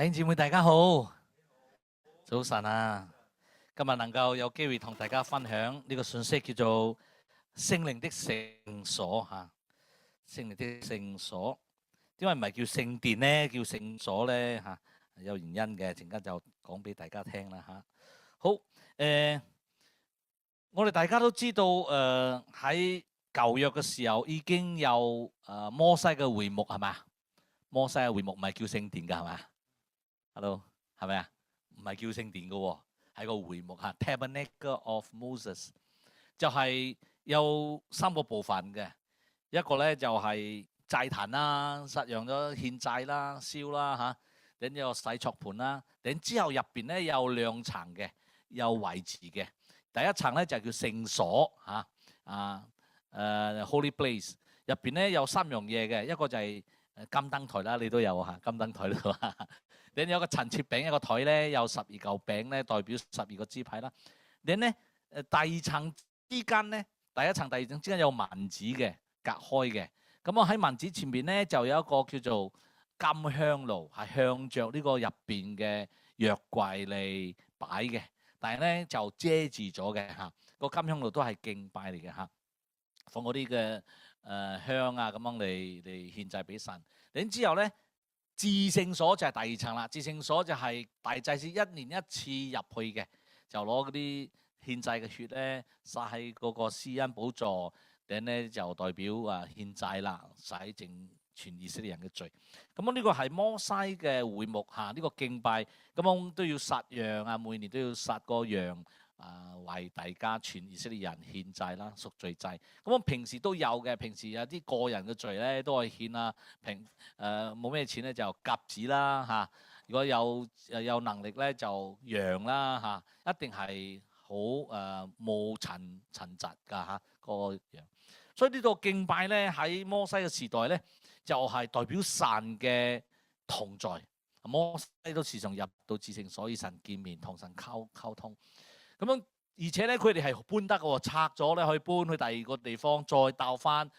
弟兄姊妹大家好，早晨啊！今日能夠有機會同大家分享呢個信息，叫做聖靈的聖所嚇。聖靈的聖所，點解唔係叫聖殿呢？叫聖所呢？嚇，有原因嘅，陣間就講俾大家聽啦嚇。好，我哋大家都知道喺舊約嘅時候已經有摩西嘅會幕係嘛？摩西嘅會幕唔係叫聖殿㗎係嘛？Hello，係咪啊？唔係叫聖殿嘅喎，係個會幕嚇 ，Tabernacle of Moses， 就係有3個部分嘅，一個咧就係祭壇啦，實揚咗獻祭啦、燒啦嚇，等有洗濯盤啦，等之後入邊咧有2層嘅，有位置嘅。第一層咧就叫聖所嚇，Holy Place， 入邊咧有3樣嘢嘅，一個就係金燈台啦，你都有嚇，金燈台度啊。你有個陳設餅，一個台咧有12嚿餅咧，代表12個支派啦。你咧第2層之間咧，第一層、第2層之間有幔子嘅隔開嘅。咁我喺幔子前面咧就有一個叫做金香爐，係向着呢個入邊嘅約櫃嚟擺嘅。但係咧就遮住咗嘅嚇，個金香爐都係敬拜嚟嘅嚇，放嗰啲嘅香啊咁樣嚟獻祭俾神。然之後咧，至聖所就係第2層啦。至聖所就係大祭司1年1次入去嘅，就攞嗰啲獻祭嘅血咧撒喺嗰個施恩寶座，然咧就代表獻祭啦，洗淨全以色列人嘅罪。咁呢個係摩西嘅會幕嚇，呢個敬拜咁我都要殺羊啊，每年都要殺個羊為大家全以色列人獻祭啦，贖罪祭。咁我平時都有嘅，平時有啲個人嘅罪咧都可以獻啦。冇咩錢咧就鴿子啦嚇，如果有能力咧就羊啦嚇，一定係好冇殘疾㗎嚇個羊。所以呢個敬拜咧喺摩西嘅時代咧就係代表神嘅同在。摩西都時常入到至聖所與神見面，同神溝通。咁樣而且咧佢哋係搬得嘅，拆咗咧可以搬去第2個地方，再倒翻。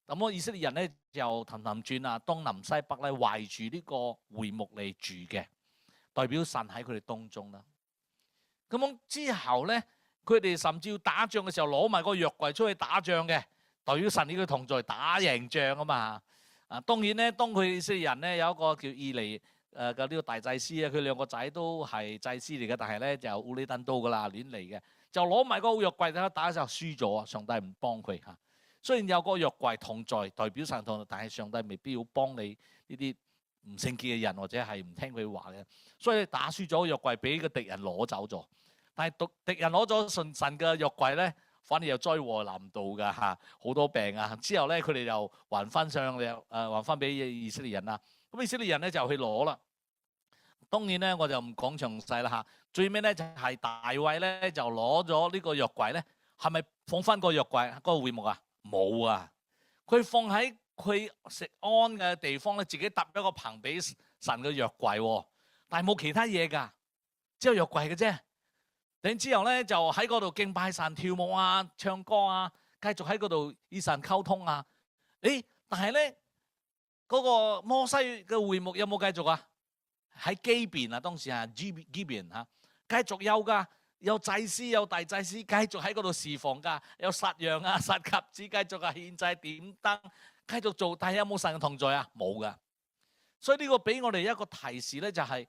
咁我以色列人咧就氹轉東南西北咧圍住呢個會幕嚟住嘅，代表神喺佢哋當中啦。咁樣之後咧，佢哋甚至要打仗嘅時候攞埋個約櫃出去打仗嘅，代表神呢個同在，打贏仗啊嘛。當然咧，當佢以色列人咧有一個叫以利嘅呢個大祭司啊，佢2個仔都係祭司嚟嘅，但係咧就烏里登刀噶啦，亂嚟嘅，就攞埋個約櫃打嘅時候輸咗，上帝唔幫佢嚇。雖然有個約櫃同在，代表神同在，但係上帝未必要幫你呢啲唔聖潔嘅人或者係唔聽佢話嘅，所以打輸咗約櫃俾個敵人攞走咗。但係敵人攞咗神嘅約櫃咧，反而又災禍臨到㗎嚇，好多病啊。之後咧佢哋又還翻上嚟，還翻俾以色列人啦。咁以色列人咧就去攞啦。當然咧我就唔講詳細啦嚇。最尾咧就係大衛咧就攞咗呢個約櫃咧，係咪放翻個約櫃嗰個會幕啊？冇啊！佢放喺佢食安嘅地方咧，自己搭咗個棚俾神嘅約櫃，但係冇其他嘢㗎，只有約櫃嘅啫。然之後咧就喺嗰度敬拜神、跳舞啊、唱歌啊，繼續喺嗰度與神溝通啊。但係咧嗰個摩西嘅會幕有冇繼續啊？喺基遍啊，當時係基遍嚇，繼續有㗎。有祭司有大祭司繼續喺嗰度侍奉㗎，有殺羊啊、殺鴿子，繼續獻祭點燈，繼續做。但係有冇神嘅同在啊？冇㗎。所以呢個俾我哋一個提示咧，就係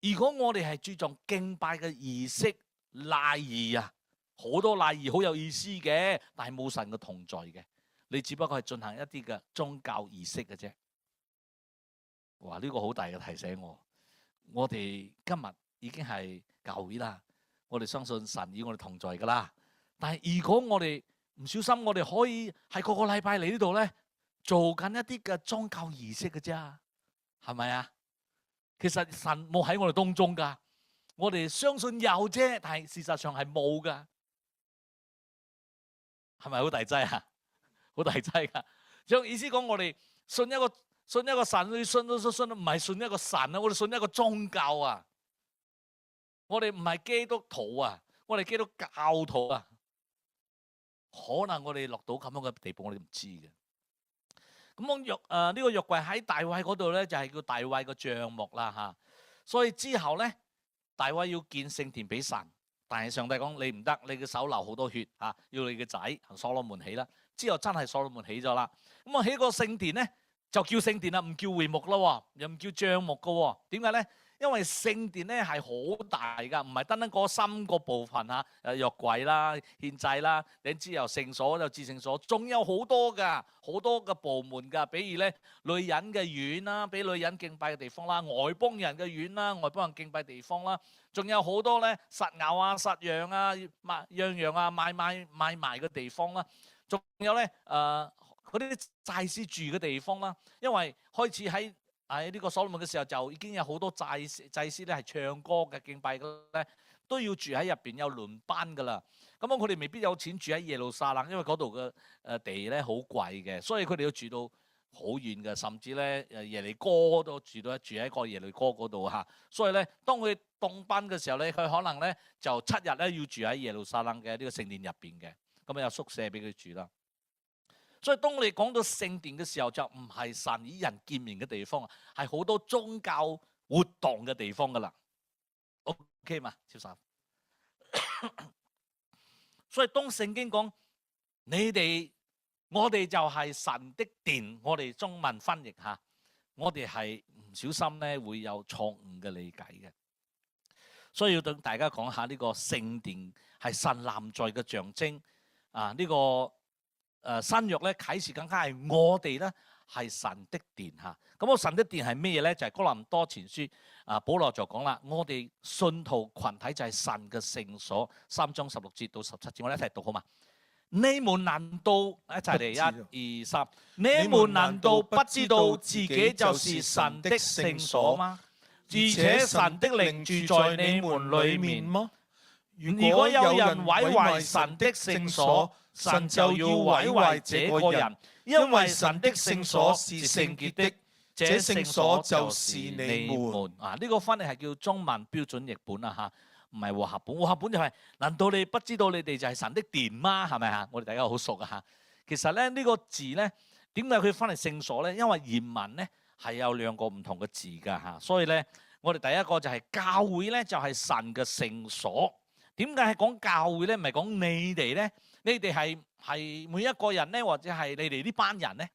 如果我哋係注重敬拜嘅儀式禮儀啊，好多禮儀好有意思嘅，但係冇神嘅同在嘅，你只不過係進行一啲嘅宗教儀式嘅啫。哇！呢個好大嘅提醒我。我哋今日已經係教會啦。我哋相信神與我哋同在㗎啦，但係如果我哋唔小心，我哋可以係個個禮拜嚟呢度咧，做緊一啲嘅宗教儀式嘅啫，係咪啊？其實神冇喺我哋當中㗎，我哋相信有啫，但係事實上係冇㗎，係咪好大劑啊？好大劑㗎！將意思講，我哋信一個神，你信唔係信一個神啊，我哋信一個宗教啊。我哋唔係基督徒啊，我哋基督教徒啊，可能我哋落到咁樣嘅地步，我哋唔知嘅。咁呢個約櫃喺大衛嗰度咧，就係叫大衛個帳幕啦嚇。所以之後咧，大衛要建聖殿俾神，但係上帝講你唔得，你嘅手流好多血啊，要你嘅仔所羅門起啦。之後真係所羅門起咗啦。咁啊起個聖殿咧就叫聖殿啦，唔叫會幕咯，又唔叫帳幕噶。點解咧？因為聖殿咧係好大噶，唔係單單嗰3個部分嚇，約櫃啦、獻祭啦，然之後聖所就至聖所，仲有好多噶，好多嘅部門噶。比如咧，女人嘅院啦，俾女人敬拜嘅地方啦；外邦人嘅院啦，外邦人敬拜地方啦。仲有好多咧，殺牛啊、殺羊啊、養羊啊、買賣嘅地方啦。仲有咧，嗰啲祭司住嘅地方啦。因為開始喺呢個所羅門嘅時候，就已經有好多祭司咧係唱歌嘅敬拜嘅咧，都要住喺入邊有輪班噶啦。咁佢哋未必有錢住喺耶路撒冷，因為嗰度嘅地咧好貴嘅，所以佢哋要住到好遠嘅，甚至咧耶利哥都住喺個耶利哥嗰度嚇。所以咧，當佢動班嘅時候咧，佢可能咧就7日咧要住喺耶路撒冷嘅呢個聖殿入邊嘅，咁有宿舍俾佢住啦。所以當我哋講到聖殿嘅時候，就唔係神與人見面嘅地方，係好多宗教活動嘅地方噶啦。OK 嘛？接受。所以當聖經講我哋就係神的殿，我哋中文翻譯下，我哋係唔小心咧會有錯誤嘅理解嘅。所以要等大家講下呢個聖殿係神臨在嘅象徵啊！呢個新約咧啟示更加係我哋咧係神的殿嚇。咁個神的殿係咩嘢咧？就係哥林多前書保羅就講啦，我哋信徒群體就係神嘅聖所。3章16節到17節，我哋一齊讀好嘛？你們難道一齊嚟1、2、3？你們難道不知道自己就是神的聖所嗎？而且神的靈住在你們裏面嗎？如果有人毀壞神的聖所，神就要毀壞這個人，因為神的聖所是聖潔的，這聖所就是你們。呢個翻譯係叫中文標準譯本啊嚇，唔係和合本。和合本就係難道你不知道你哋就係神的殿嗎？係咪啊？我哋大家好熟啊嚇。其實咧呢個字咧點解佢翻嚟聖所咧？因為原文咧係有2個唔同嘅字㗎嚇，所以咧我哋第一個就係教會咧就係神嘅聖所。點解係講教會咧？唔係講你哋咧？你哋係每一個人咧，或者係你哋呢班人咧？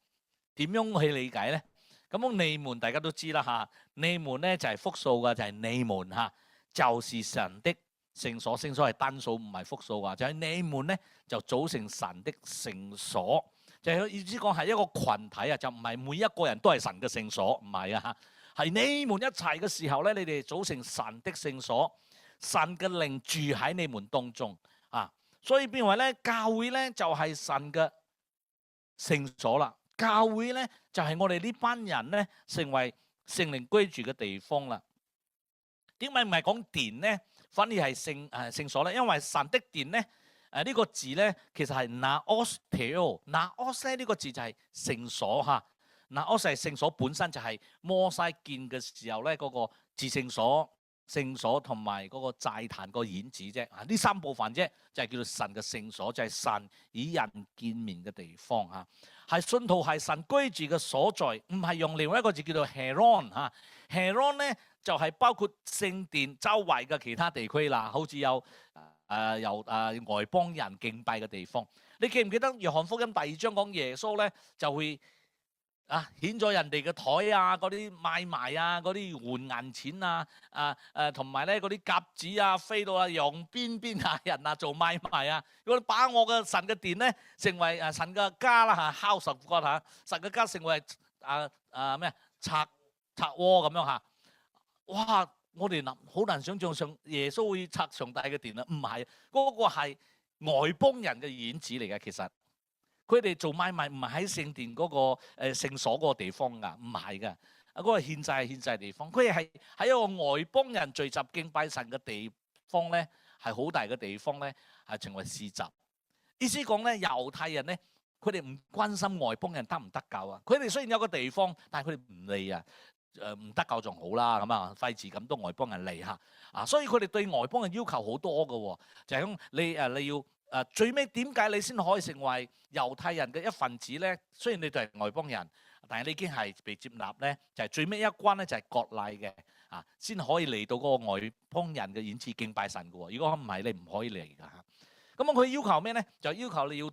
點樣去理解咧？咁你們大家都知啦嚇，你們咧就係複數嘅，就係你們嚇，就是神的聖所。聖所係單數，唔係複數啊。就係你們咧就組成神的聖所，就係意思講係一個羣體啊，就唔係每一個人都係神嘅聖所，唔係啊嚇，係你們一齊嘅時候咧，你哋組成神的聖所。神嘅靈住喺你們當中啊，所以變為咧教會咧就係神嘅聖所啦。教會咧就係我哋呢班人咧成為聖靈居住嘅地方啦。點解唔係講殿咧，反而係聖所咧？因為神的殿咧呢個字咧其實係 naos theo，naos 咧呢個字就係聖所嚇。naos 係聖所本身，就係摩西建嘅時候咧嗰個至聖所。聖所同埋嗰個祭壇個院子啫，呢3部分啫，就係叫做神嘅聖所，就係神與人見面嘅地方嚇。係信徒係神居住嘅所在，唔係用另外一個字叫做 Heron 嚇。Heron 咧就係包括聖殿周圍嘅其他地區啦，好似有外邦人敬拜嘅地方。你記唔記得約翰福音第2章講耶穌咧就會顯咗人哋嘅台啊，嗰啲買賣啊，嗰啲換銀錢啊，同埋咧嗰啲鴿子啊飛到羊邊人啊做買賣啊，如果把我嘅神嘅殿咧成為神嘅家啦嚇，house of God嚇，神嘅家成為賊窩咁樣嚇，哇！我哋好難想像上耶穌會拆上帝嘅殿啊，唔係，嗰個係外邦人嘅院子嚟嘅，其實。佢哋做買賣唔係喺聖殿嗰個聖所嗰個地方㗎，唔係㗎。嗰個獻祭係獻祭地方，佢係喺一個外邦人聚集敬拜神嘅地方咧，係好大嘅地方咧，係成為市集。意思講咧，猶太人咧，佢哋唔關心外邦人得唔得救啊。佢哋雖然有個地方，但係佢哋唔嚟啊。唔得救仲好啦，咁啊費事咁多外邦人嚟嚇。所以佢哋對外邦人要求好多嘅喎，就係咁你要。最尾點解你先可以成為猶太人嘅一份子咧？雖然你哋係外邦人，但係你已經係被接納咧，就係最尾一關咧就係割禮嘅。先可以嚟到嗰個外邦人嘅演示敬拜神嘅喎。如果唔係，你唔可以嚟㗎嚇。咁佢要求咩咧？就要求你要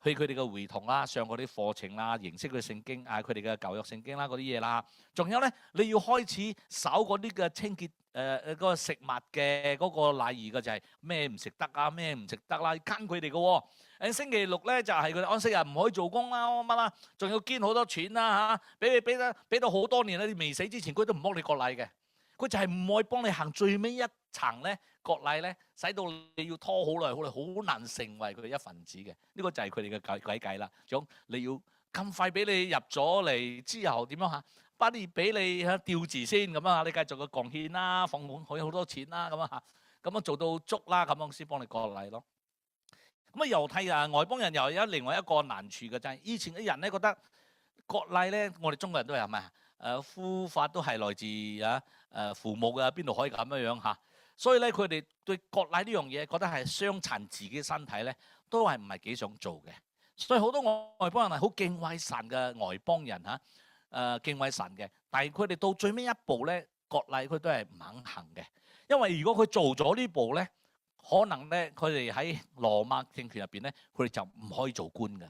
去佢哋嘅會堂啦，上嗰啲課程啦，認識佢聖經佢哋嘅舊約聖經啦嗰啲嘢啦。仲有咧，你要開始守嗰啲嘅清潔嗰個食物嘅嗰個禮儀嘅，就係咩唔食得啊，咩唔食得啦，跟佢哋嘅喎。星期六咧就係佢哋安息日，唔可以做工啦，乜啦，仲要捐好多錢啦嚇，俾到好多年啦，你未死之前佢都唔幫你割禮嘅，佢就係唔可以幫你行最尾一層咧割禮咧，使到你要拖好耐，好難成為佢一份子嘅。呢個就係佢哋嘅鬼計啦。總你要咁快俾你入咗嚟之後點樣嚇？不如俾你吊字先咁啊，你繼續個貢獻啦，放滿好多錢啦咁啊嚇，咁樣做到足啦，咁樣先幫你割禮咯。咁猶太人外邦人又有另外一個難處嘅，就係以前嘅人咧覺得割禮咧，我哋中國人都係咩夫法都係來自父母嘅，邊度可以咁樣嚇？所以咧佢哋對割禮呢樣嘢覺得係傷殘自己身體咧，都係唔係幾想做嘅。所以好多外邦人係好敬畏神嘅外邦人嚇，敬畏神嘅，但係佢哋到最尾一步咧割禮佢都係唔肯行嘅，因為如果佢做咗呢步咧，可能咧，佢哋喺羅馬政權入邊咧，佢哋就唔可以做官嘅，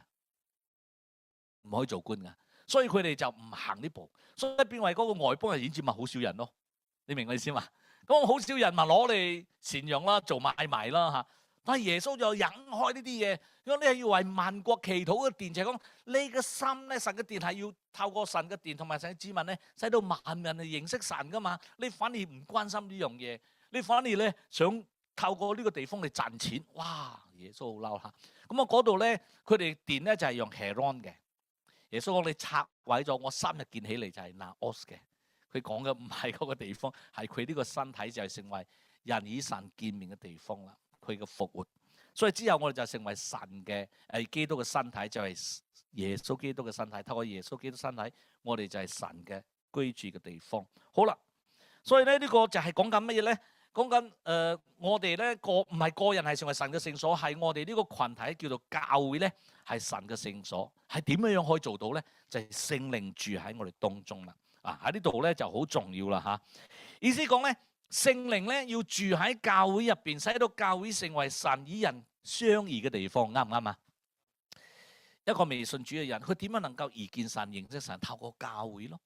唔可以做官嘅，所以佢哋就唔行呢步，所以變為嗰個外邦人演節咪好少人咯。你明我意思嘛？咁好少人咪攞嚟禪讓啦，做買賣啦嚇。但係耶穌就引開呢啲嘢，如果你係要為萬國祈禱嘅殿，就係講你嘅心咧，神嘅殿係要透過神嘅殿同埋神嘅子民咧，使到萬人嚟認識神噶嘛。你反而唔關心呢樣嘢，你反而咧想透過呢個地方嚟賺錢，哇！耶穌好嬲嚇。咁嗰度咧，佢哋殿咧就係用 Heron 嘅。耶穌講你拆毀咗，我3日建起嚟就係 Naos 嘅。佢講嘅唔係嗰個地方，係佢呢個身體就係成為人與神見面嘅地方啦。佢嘅復活，所以之後我哋就成為神嘅基督嘅身體，就係耶穌基督嘅身體。透過耶穌基督身體，我哋就係神嘅居住嘅地方。好啦，所以咧呢個就係講緊乜嘢咧？講緊我哋咧唔係個人係成為神嘅聖所，係我哋呢個群體叫做教會咧係神嘅聖所。係點樣可以做到咧？就係聖靈住喺我哋當中啦。喺呢度咧就好重要啦嚇。意思講咧，聖靈咧要住喺教會入邊，使到教會成為神與人相遇嘅地方，啱唔啱啊？一個未信主嘅人，佢點樣能夠遇見神、認識神？透過教會咯。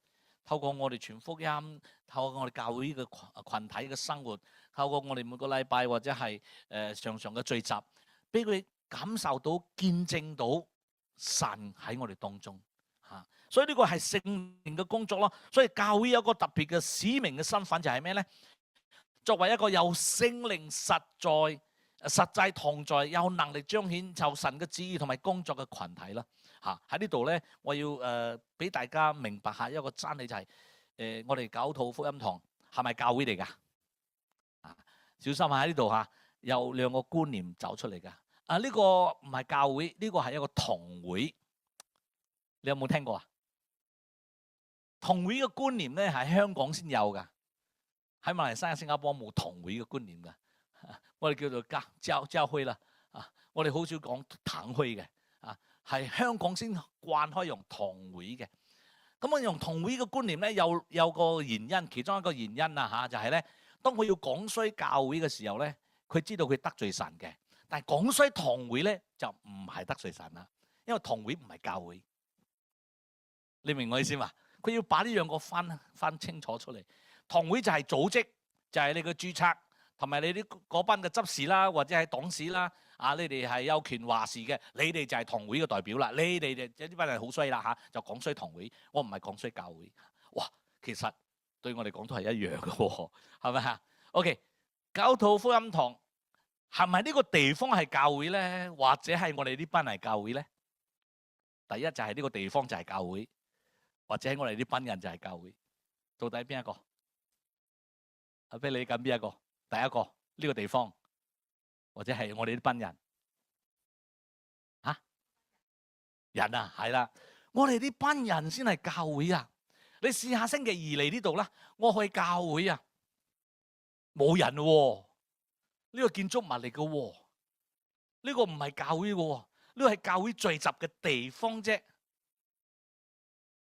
透過我哋傳福音，透過我哋教會嘅群體嘅生活，透過我哋每個禮拜或者係常常嘅聚集，俾佢感受到、見證到神喺我哋當中嚇。所以呢個係聖靈嘅工作咯。所以教會有一個特別嘅使命嘅身份就係咩咧？作為一個有聖靈實在同在、有能力彰顯就神嘅旨意同埋工作嘅群體啦。喺呢度咧，我要俾大家明白下一個真理，就係我哋九肚福音堂係咪教會嚟㗎？小心喺呢度有兩個觀念走出嚟㗎。呢個唔係教會，呢個係一個同會。你有冇聽過啊？同會嘅觀念咧係香港先有㗎，喺馬來西亞、新加坡冇同會嘅觀念㗎。我哋叫做教會啦。我哋好少講堂會嘅。係香港先慣開用同會嘅，咁我用同會嘅觀念咧，有個原因，其中一個原因就係咧，當佢要講衰教會嘅時候咧，佢知道佢得罪神嘅，但係講衰同會咧就唔係得罪神啦，因為同會唔係教會，你明我意思嘛？佢要把呢兩個分清楚出嚟，同會就係組織，就係你嘅註冊同埋你嗰班嘅執事啦，或者係董事啦。你哋係有權話事嘅，你哋就係同會嘅代表啦。你哋就呢班人好衰啦就講衰同會，我唔係講衰教會。哇，其實對我嚟講都係一樣嘅喎，係咪啊 ？OK， 九肚福音堂係咪呢個地方係教會咧，或者係我哋呢班係教會咧？第一就係呢個地方就係教會，或者係我哋呢班人就係教會。到底邊一個？俾你揀邊一個？第一個呢個地方。或者係我哋呢班人人係啦，我哋呢班人先係教會啊！你試下星期二嚟呢度啦，我去教會冇人喎，呢個建築物嚟嘅喎，呢個唔係教會嘅喎，呢個係教會聚集嘅地方啫。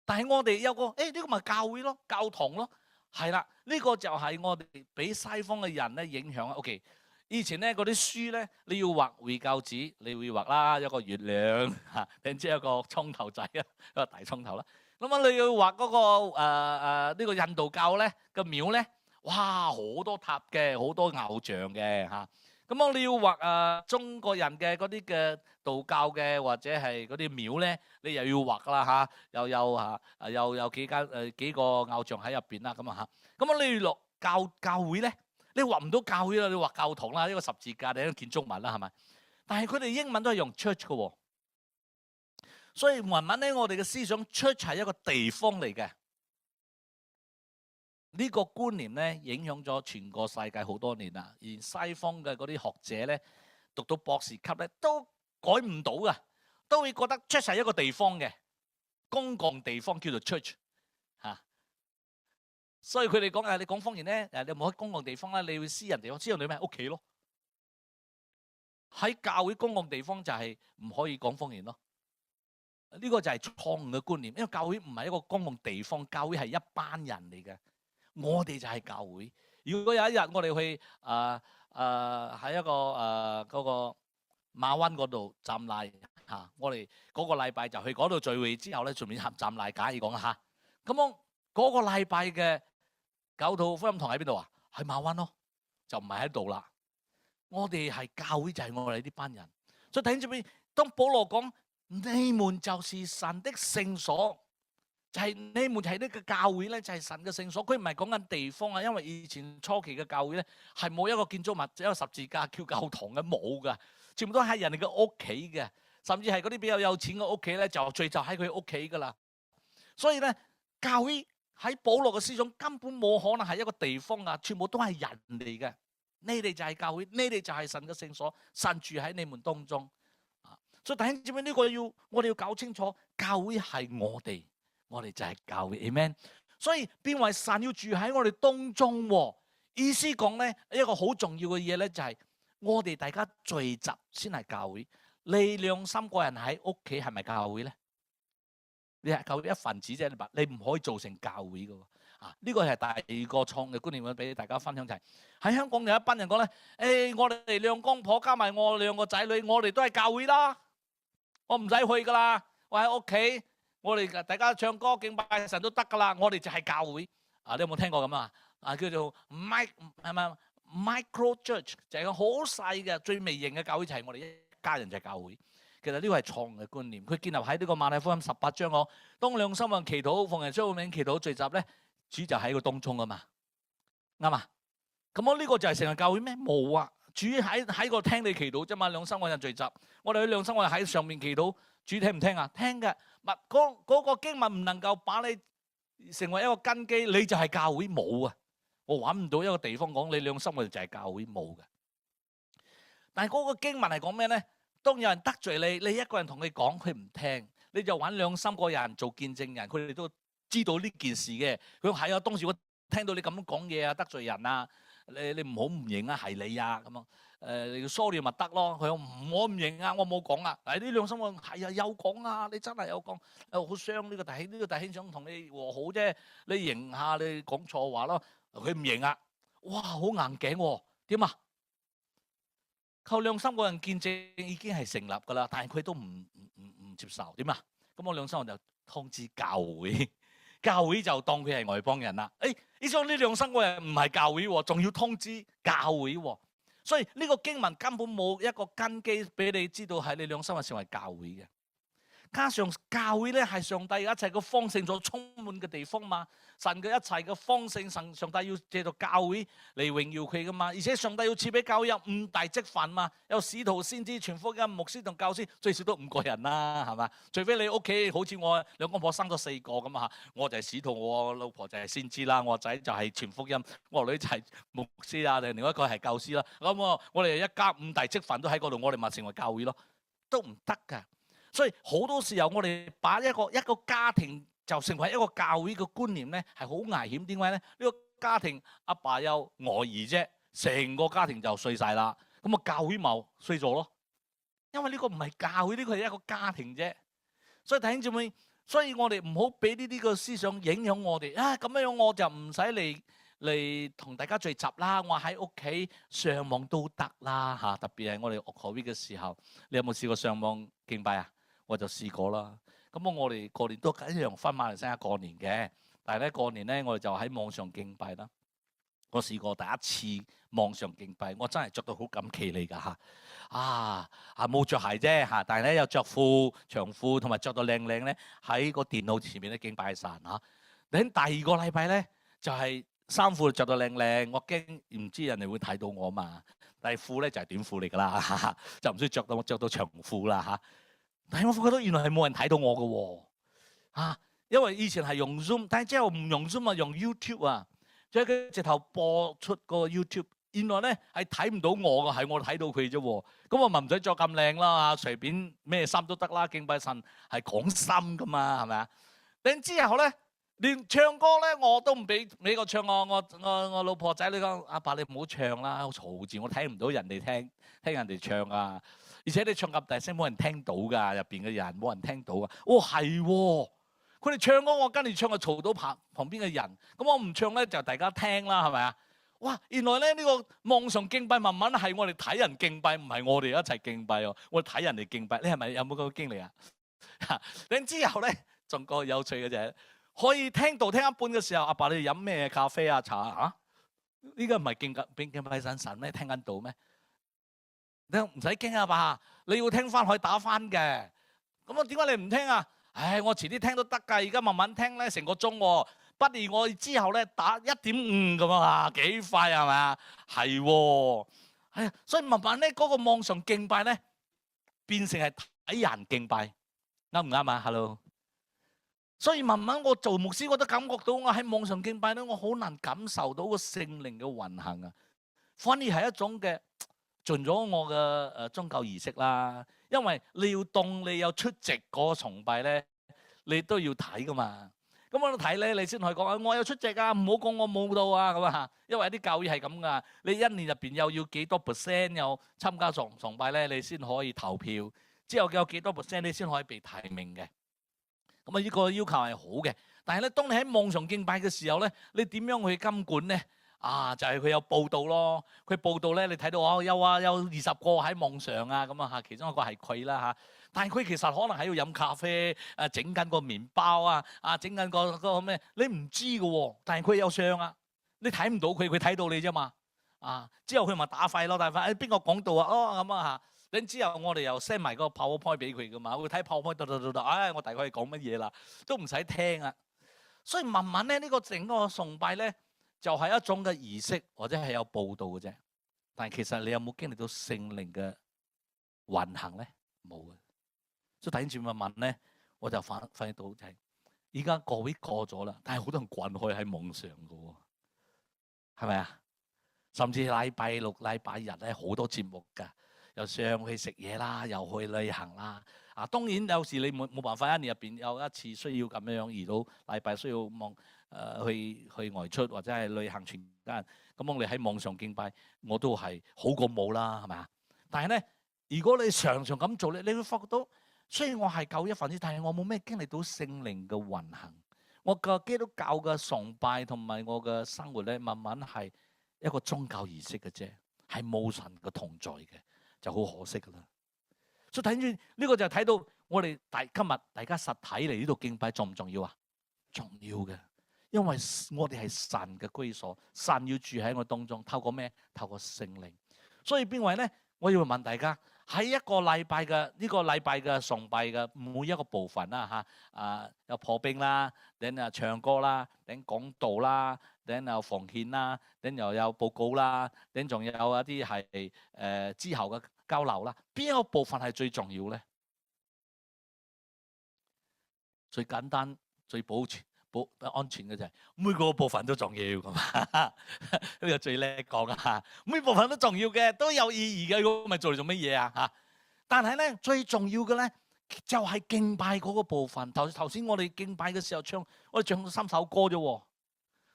但係我哋有個呢個咪教會咯，教堂咯，係啦，呢個就係我哋俾西方嘅人咧影響啊。OK，以前咧嗰啲書咧，你要畫回教紙，你會畫啦一個月亮嚇，定之一個葱頭仔啊，一個大葱頭啦。咁啊，你要畫嗰個呢個印度教咧個廟咧，哇好多塔嘅，好多偶像嘅嚇。咁啊，你要畫中國人嘅嗰啲嘅道教嘅或者係嗰啲廟咧，你又要畫啦嚇，又有幾個偶像喺入邊啦咁啊嚇。咁啊，你落教會咧，你畫唔到教會啦，你畫教堂啦，一個十字架定一個建築物啦，係咪？但係佢哋英文都係用 church 嘅喎，所以慢慢咧，我哋嘅思想 church 係一個地方嚟嘅。呢個觀念咧影響咗全個世界好多年啦，而西方嘅嗰啲學者咧讀到博士級咧都改唔到噶，都會覺得 church 係一個地方嘅公共地方叫做 church 嚇。所以佢哋講你講方言咧你唔好喺公共地方啦，你會私人地方，私人地方喺屋企咯。喺教會公共地方就係唔可以講方言咯。呢個就係錯誤嘅觀念，因為教會唔係一個公共地方，教會係一班人嚟嘅。我哋就係教會。如果有一日我哋去喺一個嗰個馬灣嗰度站禮嚇，我哋嗰個禮拜就去嗰度聚會之後咧，順便站禮假意講嚇。咁我嗰個禮拜嘅九套福音堂喺邊度啊？喺馬灣咯，就唔係喺度啦。我哋係教會，就係我哋呢班人。所以睇住邊，當保羅講你們就是神的聖所。就係你們係呢個教會咧，就係神嘅聖所。佢唔係講緊地方啊，因為以前初期嘅教會咧係冇一個建築物，一個十字架叫教堂嘅，冇噶，全部都喺人哋嘅屋企嘅，甚至係嗰啲比較有錢嘅屋企咧，就聚集喺佢屋企噶啦。所以咧，教會喺保羅嘅思想根本冇可能係一個地方啊，全部都係人嚟嘅。你哋就係教會，你哋就係神嘅聖所，神住喺你們當中啊。所以弟兄姊妹，呢個我哋要搞清楚，教會係我哋。我哋就係教會 Amen。所以變為神要住喺我哋當中，意思講咧一個好重要嘅嘢咧，就係我哋大家聚集先係教會。你兩三個人喺屋企係咪教會咧？你係教會一份子啫，你唔可以做成教會噶。呢個係第二個創嘅觀念，我俾大家分享就係喺香港有一班人講咧，我哋兩公婆加埋我兩個仔女，我哋都係教會啦，我唔使去噶啦，我喺屋企。我哋大家唱歌敬拜神都得噶啦，我哋就係教會。你有冇聽過咁啊？叫做 micro church， 就係個好細嘅最微型嘅教會，就係我哋一家人就係教會。其實呢個係錯誤嘅觀念，佢建立喺呢個馬太福音18章我當兩心人祈禱，奉耶穌名祈禱聚集咧，主就喺個當中啊嘛，啱嘛？咁我呢個就係成日教會咩？冇啊，主喺個聽你祈禱啫嘛，兩心人聚集，我哋去兩心人喺上面祈禱，主聽唔聽啊？聽嘅。嗰個經文唔能夠把你成為一個根基，你就係教會，冇啊！我揾唔到一個地方講你兩心我哋就係教會，冇嘅。但係嗰個經文係講咩咧？當有人得罪你，你一個人同佢講，佢唔聽，你就揾兩三個人做見證人，佢哋都知道呢件事嘅。佢話係啊，當時我聽到你咁樣講嘢啊，得罪人啊，你唔好唔認啊，係你啊咁樣。你要 sorry 咪得咯。佢話我唔認啊，我冇講啊。呢兩心我係啊有講啊，你真係有講，好傷呢個弟兄，呢個弟兄想同你和好啫，你認下你講錯話咯。佢唔認啊，哇好硬頸喎，點啊？靠兩三個人見證已經係成立㗎啦，但係佢都唔接受，點啊？咁我兩三個就通知教會，教會就當佢係外邦人啦。呢張呢兩三個人唔係教會喎，仲要通知教會喎。所以呢個經文根本冇一個根基俾你知道係你兩心係成為教會嘅。加上教會咧係上帝一切嘅豐盛所充滿嘅地方嘛，神嘅一切嘅豐盛，上帝要借助教會嚟榮耀佢噶嘛，而且上帝要賜俾教會有5大職分嘛，有使徒、先知、傳福音、牧師同教師，最少都5個人啦，係嘛？除非你屋企好似我兩公婆生咗4個咁啊，我就係使徒，我老婆就係先知啦，我仔就係傳福音，我女就係牧師啊，另外一個係教師啦。咁我哋一家5大職分都喺嗰度，我哋咪成為教會咯，都唔得㗎。所以好多時候我哋把一個家庭就成為一個教會嘅觀念咧，係好危險。點解咧？呢個家庭阿爸有外兒啫，成個家庭就碎晒啦。咁啊教會咪碎咗咯？因為呢個唔係教會，呢個係一個家庭啫。所以弟兄姊妹，所以我哋唔好俾呢啲個思想影響我哋。咁樣我就唔使嚟同大家聚集啦，我喺屋企上網都得啦嚇。特別係我哋學 COVID 嘅時候，你有冇試過上網敬拜啊？我就試過啦。咁我哋過年都一樣返馬來西亞過年嘅，但係咧過年咧我哋就喺網上敬拜啦。我試過第一次網上敬拜，我真係着到好咁企理㗎嚇。冇着鞋啫嚇，但係咧又着褲長褲同埋着到靚靚咧，喺個電腦前面咧敬拜神嚇。等第二個禮拜咧就係衫褲着到靚靚，我驚唔知人哋會睇到我嘛。但係褲咧就係短褲嚟㗎啦，就唔需要着到長褲啦嚇。但係我發覺到原來係冇人睇到我嘅喎，因為以前係用 Zoom， 但係之後唔用 Zoom 啊，用 YouTube 啊，即係佢直頭播出個 YouTube， 原來咧係睇唔到我嘅，係我睇到佢啫喎。咁我咪唔使着咁靚啦，隨便咩衫都得啦。敬拜神係講心㗎嘛，係咪啊？然之後咧，連唱歌咧我都唔俾我唱，我老婆仔女講：阿爸你唔好唱啦，好嘈住，我睇唔到人哋聽人哋唱啊！而且你唱咁大聲，冇人聽到㗎，入邊嘅人冇人聽到啊！係喎，佢哋唱歌我跟住唱就嘈到旁邊嘅人，咁我唔唱咧就大家聽啦，係咪啊？哇！原來咧呢個網上敬拜慢慢係我哋睇人敬拜，唔係我哋一齊敬拜喎，我哋睇人哋敬拜。你係咪有冇嗰個經歷啊？然之後咧仲個有趣嘅就係可以聽到聽一半嘅時候，阿爸你哋飲咩咖啡啊茶啊？呢個唔係敬拜神咩？聽緊到咩？你唔使驚啊爸，你要聽翻可以打翻嘅。咁啊點解你唔聽啊？我遲啲聽都得㗎，而家慢慢聽咧成個鐘喎。不如我之後咧打1.5咁啊，幾快係咪啊？係喎，所以慢慢咧嗰個網上敬拜咧變成係睇人敬拜，啱唔啱啊 ？Hello， 所以慢慢我做牧師我都感覺到我喺網上敬拜咧，我好難感受到個聖靈嘅運行啊，反而係一種嘅盡咗我嘅宗教儀式啦。因為你要當你有出席嗰個崇拜咧，你都要睇噶嘛。咁我都睇咧，你先可以講我有出席啊，唔好講我冇到啊咁啊。因為啲教會係咁噶，你一年入邊又要幾多 percent 有參加崇拜咧，你先可以投票。之後有幾多 percent 你先可以被提名嘅。咁啊，呢個要求係好嘅。但係咧，當你喺網上敬拜嘅時候咧，你點樣去監管咧？就係佢有報道咯。佢報道咧，你睇到有20個喺網上啊咁啊嚇，其中一個係佢啦嚇。但係佢其實可能喺度飲咖啡，整緊個麵包啊，整緊個咩？你唔知嘅喎。但係佢有相啊，你睇唔到佢，佢睇到你啫嘛。之後佢咪打廢咯，打廢。邊個講道啊？咁啊嚇。等之後我哋又 send 埋個 PowerPoint 俾佢噶嘛，會睇 PowerPoint，我大概係講乜嘢啦，都唔使聽啊。所以慢慢咧，呢個整個崇拜咧，就係一種嘅儀式或者係有報道嘅啫。但係其實你有冇經歷到聖靈嘅運行咧？冇嘅。所以睇住慢慢咧，我就發現到就係依家個會過咗啦，但係好多人滾開喺網上嘅喎，係咪啊？甚至禮拜六、禮拜日咧好多節目㗎。又上去食嘢啦，又去旅行啦。當然有時你冇辦法，一年入邊有一次需要咁樣遇到禮拜需要去外出或者係旅行全家人。咁我哋喺網上敬拜，我都係好過冇啦，係咪啊？但係咧，如果你常常咁做咧，你會發覺到，雖然我係救一份子，但係我冇咩經歷到聖靈嘅運行。我個基督教嘅崇拜同埋我嘅生活咧，慢慢係一個宗教儀式嘅啫，係冇神嘅同在嘅。就好可惜噶啦，所以睇住呢個就睇到我哋今日大家實體嚟呢度敬拜重唔重要啊？重要嘅，因為我哋係神嘅居所，神要住喺我當中，透過咩？透過聖靈。所以邊位咧？我要問大家喺一個禮拜嘅呢個禮拜嘅崇拜嘅每一個部分啦嚇，有破冰啦，等唱歌啦，等講道啦，等有奉獻啦，等又有報告啦，等仲有一啲係之後嘅交流啦，邊一個部分係最重要咧？最簡單、最安全嘅就係每個部分都重要噶嘛，呢個最叻講啊！每部分都重要嘅，都有意義嘅，咁咪做嚟做乜嘢啊？嚇！但係咧，最重要嘅咧就係敬拜嗰個部分。頭先我哋敬拜嘅時候我哋唱咗3首歌啫喎，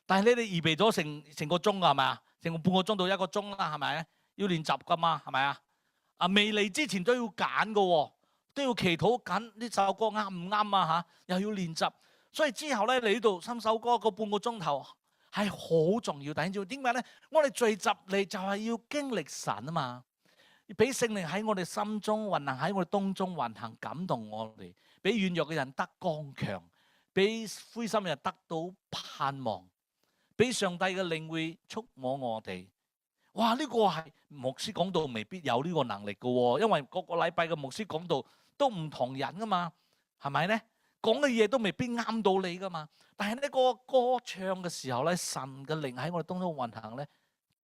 但係你哋預備咗成個鐘㗎係咪啊？成個半個鐘到1個鐘啦係咪？要練習㗎嘛係咪啊？未嚟之前都要揀㗎喎，都要祈禱緊呢首歌啱唔啱啊嚇，又要練習。所以之後咧，嚟呢度3首歌個半個鐘頭係好重要。弟兄姊妹，點解咧？我哋聚集嚟就係要經歷神啊嘛，俾聖靈喺我哋心中運行，喺我哋當中運行，感動我哋，俾軟弱嘅人得剛強，俾灰心嘅人得到盼望，俾上帝嘅靈會觸摸我哋。哇！呢個係牧師講道未必有呢個能力嘅喎，因為個個禮拜嘅牧師講道都唔同人噶嘛，係咪咧？講嘅嘢都未必啱到你噶嘛。但係呢個歌唱嘅時候咧，神嘅靈喺我哋當中運行咧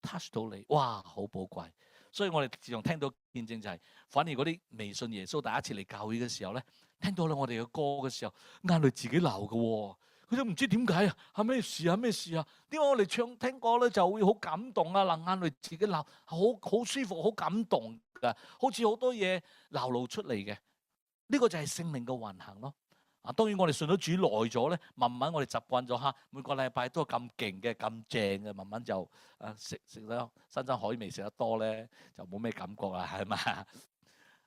，touch 到你，哇！好寶貴。所以我哋自從聽到見證就係，反而嗰啲未信耶穌第一次嚟教會嘅時候咧，聽到我哋嘅歌嘅時候，眼淚自己流嘅喎。佢都唔知點解啊，係咩事啊？咩事啊？點解我哋唱聽歌咧就會好感動啊？眼淚自己流，好舒服，好感動㗎，好似好多嘢流露出嚟嘅。呢個就係聖靈嘅運行咯。啊，當然我哋信咗主耐咗咧，慢慢我哋習慣咗嚇，每個禮拜都係咁勁嘅、咁正嘅，慢慢就食得新鮮海味食得多咧，就冇咩感覺啦，係嘛？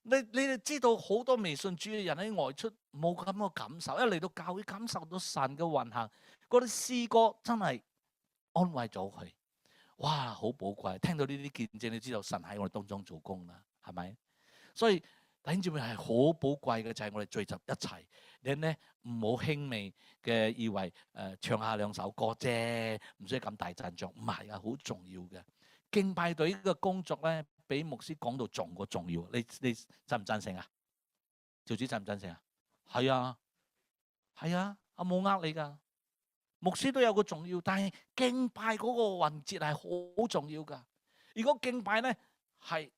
你哋知道好多未信主嘅人喺外出冇咁嘅感受，一嚟到教會感受到神嘅運行，嗰啲詩歌真係安慰咗佢。哇，好寶貴！聽到呢啲見證，你知道神喺我哋當中做工啦，係咪？所以弟兄姊妹係好寶貴嘅，就係我哋聚集一齊，你咧唔好輕微嘅以為唱下2首歌啫，唔需要咁大陣仗，唔係啊，好重要嘅。敬拜隊嘅工作咧，比牧師講到仲過重要。你贊唔贊成啊？趙主贊唔贊成啊？係啊，係啊，我冇呃你㗎。牧師都有個重要，但係敬拜嗰個環節係好重要㗎。如果敬拜咧係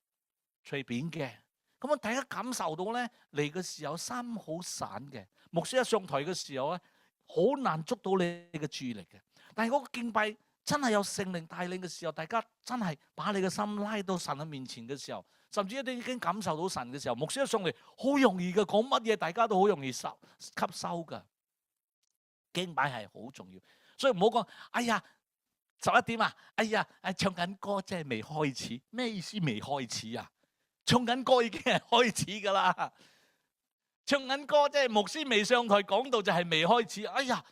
隨便嘅，咁啊大家感受到咧嚟嘅時候心好散嘅。牧師一上台嘅時候咧，好難捉到你嘅注意力嘅。但係嗰個敬拜真係有聖靈帶領嘅時候，大家真係把你嘅心拉到神嘅面前嘅時候，甚至一啲已經感受到神嘅時候，牧師一上嚟好容易嘅，講乜嘢大家都好容易吸收㗎。敬拜係好重要，所以唔好講，哎呀11點啊，哎呀唱緊歌即係未開始，咩意思未開始啊？唱緊歌已經係開始㗎啦，唱緊歌即係牧師未上台講道就係未開始。哎呀！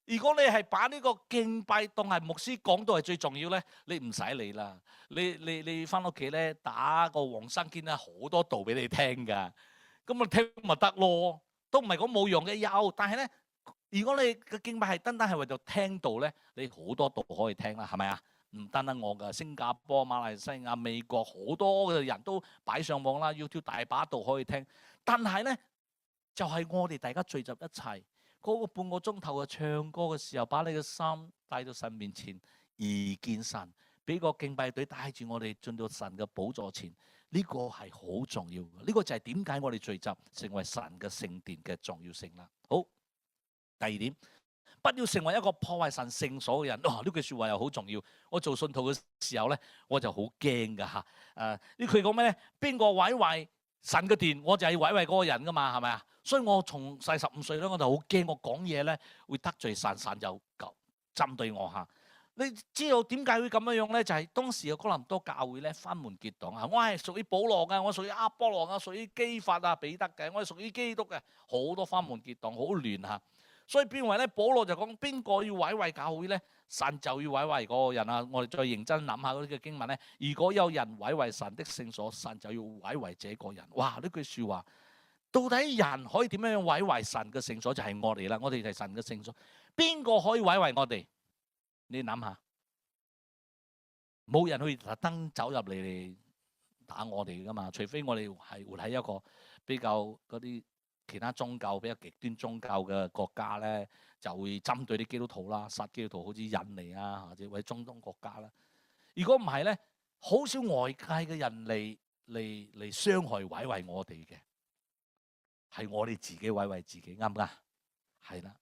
如果你係把呢個敬拜當係牧師講到係最重要咧，你唔使理啦。你翻屋企咧打個黃生堅啦，好多道俾你聽㗎。咁啊聽咪得咯，都唔係講冇用嘅有。但係咧，如果你嘅敬拜係單單係為咗聽道咧，你好多道可以聽啦，係咪啊？唔單單我㗎，新加坡、馬來西亞、美國好多嘅人都擺上網啦 ，YouTube 大把道可以聽。但係咧，就係我哋大家聚集一齊。嗰個半個鐘頭嘅唱歌嘅時候，把你嘅心帶到神面前，而見神，俾個敬拜隊帶住我哋進到神嘅寶座前，呢個係好重要嘅。呢個就係點解我哋聚集成為神嘅聖殿嘅重要性啦。好，第二點，不要成為一個破壞神聖所嘅人。哇！呢句説話又好重要。我做信徒嘅時候咧，我就好驚㗎嚇。呢句講咩咧？邊個毀壞神嘅殿，我就係毀壞嗰個人㗎嘛，係咪啊？所以我從細15歲咧，我就好驚，我講嘢咧會得罪神，神就針對我嚇。你知道點解會咁樣咧？就係當時嘅哥林多教會咧分門結黨啊！我係屬於保羅嘅，我屬於阿波羅嘅，屬於基法啊、彼得嘅，我係屬於基督嘅，好多分門結黨，好亂嚇。所以變為咧，保羅就講邊個要毀壞教會咧，神就要毀壞嗰個人啊！我哋再認真諗下嗰啲嘅經文咧，如果有人毀壞神的聖所，神就要毀壞這個人。哇！呢句説話。到底人可以點樣毀壞神嘅聖所？就係我哋啦，我哋就係神嘅聖所。邊個可以毀壞我哋？你諗下，冇人可以特登走入嚟打我哋噶嘛？除非我哋係活喺一個比較嗰啲其他宗教比較極端宗教嘅國家咧，就會針對啲基督徒啦，殺基督徒，好似印尼啊，或者中東國家啦。如果唔係咧，好少外界嘅人嚟傷害毀壞我哋嘅。係我哋自己毀壞自己，啱唔啱？係啦，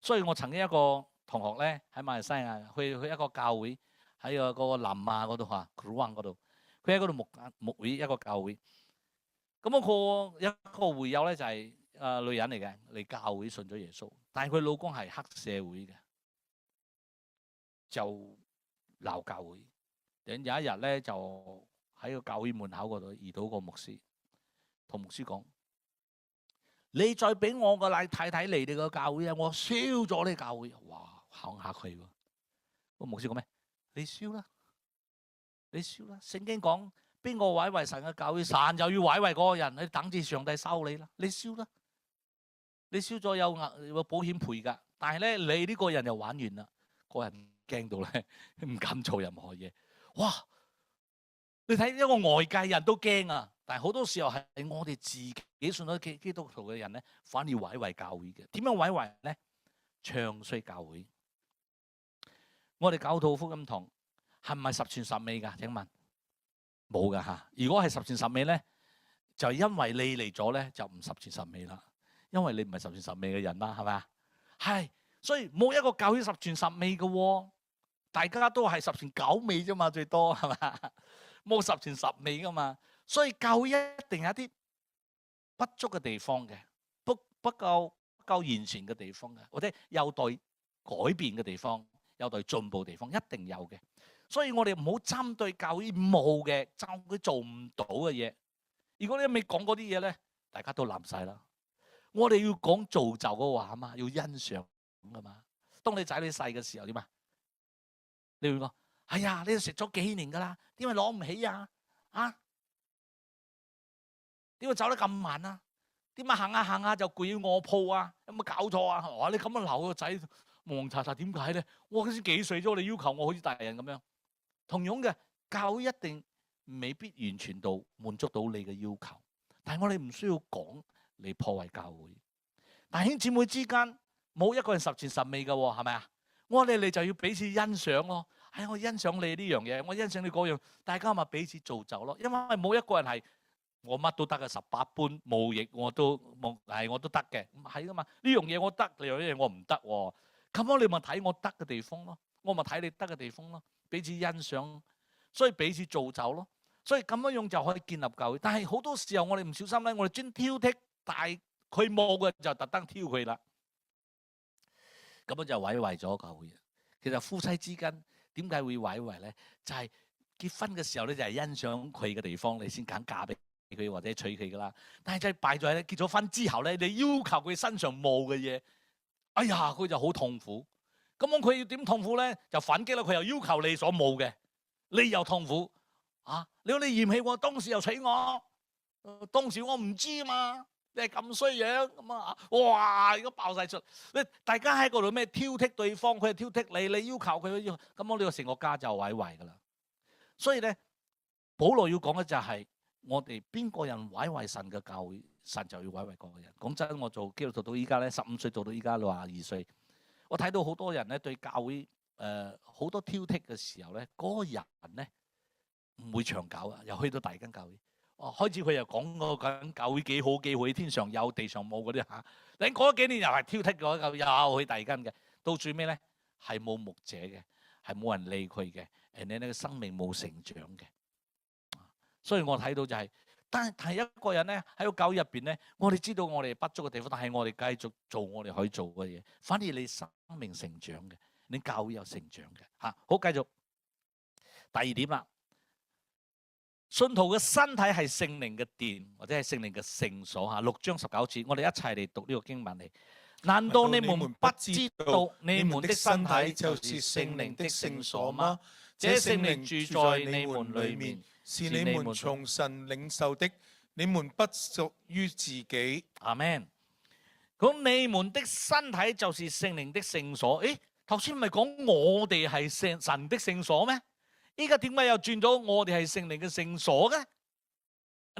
所以我曾經一個同學咧喺馬來西亞去一個教會，喺個嗰個林亞嗰度嚇 Keruang 嗰度，佢喺嗰度牧會一個教會。咁一個會友咧就係女人嚟嘅，嚟教會信咗耶穌，但係佢老公係黑社會嘅，就鬧教會。有一日咧就喺個教會門口嗰度遇到個牧師，同牧師講。你再俾我個太太嚟你個教會啊，我燒咗你教會。哇，行下佢喎。個牧師講咩？你燒啦，你燒啦。聖經講邊個毀壞神嘅教會，神就要毀壞嗰個人。你等住上帝收你啦，你燒啦。你燒咗有保險賠㗎，但係咧你呢個人就玩完啦，個人驚到咧唔敢做任何嘢。哇！你睇一個外界人都驚啊，但係好多時候係我哋自己信咗基督徒嘅人咧，反而毀壞教會嘅。點樣毀壞咧？唱衰教會。我哋搞套福音堂係唔係十全十美㗎？請問冇㗎嚇。如果係十全十美咧，就因為你嚟咗咧就唔十全十美啦。因為你唔係十全十美嘅人啦，係咪啊？係，所以冇一個教會十全十美嘅喎，大家都係十全九美啫嘛，最多係嘛？冇十全十美噶嘛，所以教會一定有一啲不足嘅地方嘅，不夠完全嘅地方嘅，或者有待改變嘅地方，有待進步嘅地方，一定有嘅。所以我哋唔好針對教會冇嘅，教會做唔到嘅嘢。如果你未講嗰啲嘢咧，大家都冧晒啦。我哋要講造就嘅話嘛，要欣賞噶嘛。當你仔女細嘅時候點啊？你會講：哎呀，你食咗幾年噶啦，點解攞唔起啊？啊？點解走得咁慢啊？點解行下行下就攰要卧鋪啊？有冇搞錯啊？哇！你咁樣鬧個仔蒙查查，點解咧？我先幾歲咗，你要求我好似大人咁樣。同樣嘅，教會一定未必完全到滿足到你嘅要求，但係我哋唔需要講嚟破壞教會。弟兄姊妹之間冇一個人十全十美嘅喎，係咪啊？我哋就要彼此欣賞咯。我欣賞你呢樣嘢，我欣賞你嗰樣，大家咪彼此造就咯。因為冇一個人係我乜都得嘅，十八般武藝我都得嘅，唔係噶嘛。呢樣嘢我得，呢樣嘢我唔得喎。咁樣你咪睇我得嘅地方咯，我咪睇你得嘅地方咯，彼此欣賞，所以彼此造就咯。所以咁樣用就可以建立教會。但係好多時候我哋唔小心咧，我哋專挑剔，但係佢冇嘅就特登挑佢啦。咁樣就毀壞咗教會。其實夫妻之間點解會毀壞咧？就係結婚嘅時候咧，就係欣賞佢嘅地方，你先揀嫁俾佢或者娶佢噶啦。但係就係敗在咧，結咗婚之後咧，你要求佢身上冇嘅嘢，哎呀，佢就好痛苦。咁樣佢要點痛苦咧？就反擊啦，佢又要求你所冇嘅，你又痛苦啊！你話你嫌棄我，當時又娶我，當時我唔知嘛。你係咁衰樣咁啊！哇！而家爆晒出，大家喺嗰度咩挑剔對方，佢係挑剔你，你要求佢要，咁我呢個成個家就毀壞噶啦。所以咧，保羅要講嘅就係我哋邊個人毀壞神嘅教會，神就要毀壞嗰個人。講真，我做基督徒到依家咧，15歲做到依家62歲，我睇到好多人咧對教會好多挑剔嘅時候咧，嗰個人咧唔會長久啊，又去到第二間教會。開始佢又講嗰緊教會幾好幾好，天上有地上冇嗰啲嚇。你過咗幾年又係挑剔嗰個，又去第二間嘅。到最尾咧係冇牧者嘅，係冇人理佢嘅，你呢個生命冇成長嘅。所以我睇到就係，但係一個人咧喺個教會入邊咧，我哋知道我哋不足嘅地方，但係我哋繼續做我哋可以做嘅嘢，反而你生命成長嘅，你教會有成長嘅嚇。好，繼續第二點啦。信徒嘅身體係聖靈嘅殿，或者係聖靈嘅聖所嚇。6章19節，我哋一齊嚟讀呢個經文嚟。難道你們不知道你們的身體就是聖靈的聖所嗎？這聖靈住在你們裏面，是你們從神領受的，你們不屬於自己。阿們。咁你們的身體就是聖靈的聖所。誒，頭先唔係講我哋係神的聖所咩？依家點解又轉咗我哋係聖靈嘅聖所嘅？呢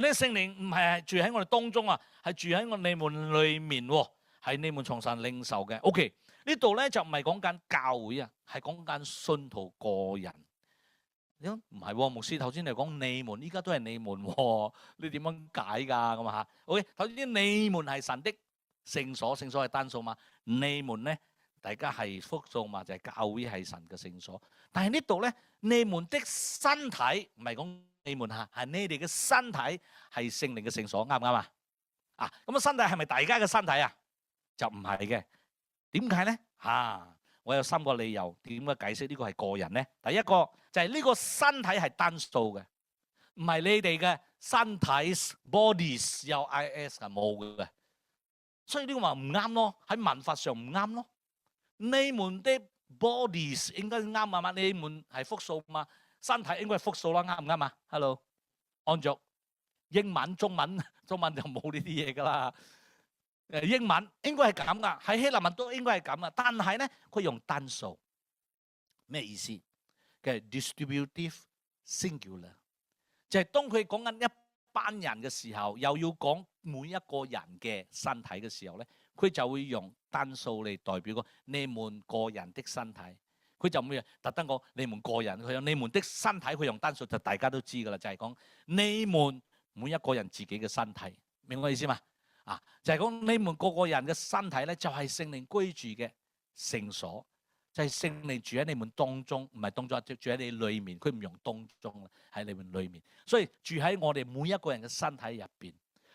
個聖靈唔係住喺我哋當中啊，係住喺你們裏面喎，係你們從神領受嘅。OK， 呢度咧就唔係講緊教會啊，係講緊信徒個人。唔係喎，牧師頭先嚟講你們，依家都係你們喎，你點樣解㗎咁啊？嚇 OK， 頭先你們係神的聖所，聖所係單數嘛？你們咧，大家係複數嘛？就係教會係神嘅聖所。但係呢度咧，你們的身體唔係講你們嚇，係你哋嘅身體係聖靈嘅聖所，啱唔啱啊？啊，咁啊身體係咪大家嘅身體啊？就唔係嘅。點解咧？我有3個理由點解解釋呢個係個人咧？第一個就係呢個身體係單數嘅，唔係你哋嘅身體 bodies 有 is 係冇嘅。所以呢個話唔啱咯，喺文法上唔啱咯。你們的 bodies 應該啱啊嘛，你們係複數嘛，身體應該係複數啦，啱唔啱啊 ？Hello， 按照英文、中文就冇呢啲嘢㗎啦。英文應該係咁噶，喺希臘文都應該係咁噶，但係咧佢用單數，咩意思？嘅 distributive singular， 就係當佢講緊一班人嘅時候，又要講每一個人嘅身體嘅時候咧，佢就會用單數嚟代表個你們個人的身體。佢就唔會特登講你們個人，佢用你們的身體，佢用單數就大家都知㗎啦，就係講你們每一個人自己嘅身體，明我意思嘛？就係講你們個個人嘅身體咧，就係聖靈居住嘅聖所，就係聖靈住喺你們當中，唔係當中，住喺你裏面。佢唔用當中啦，喺你們裏面，所以住喺我哋每一個人嘅身體入邊。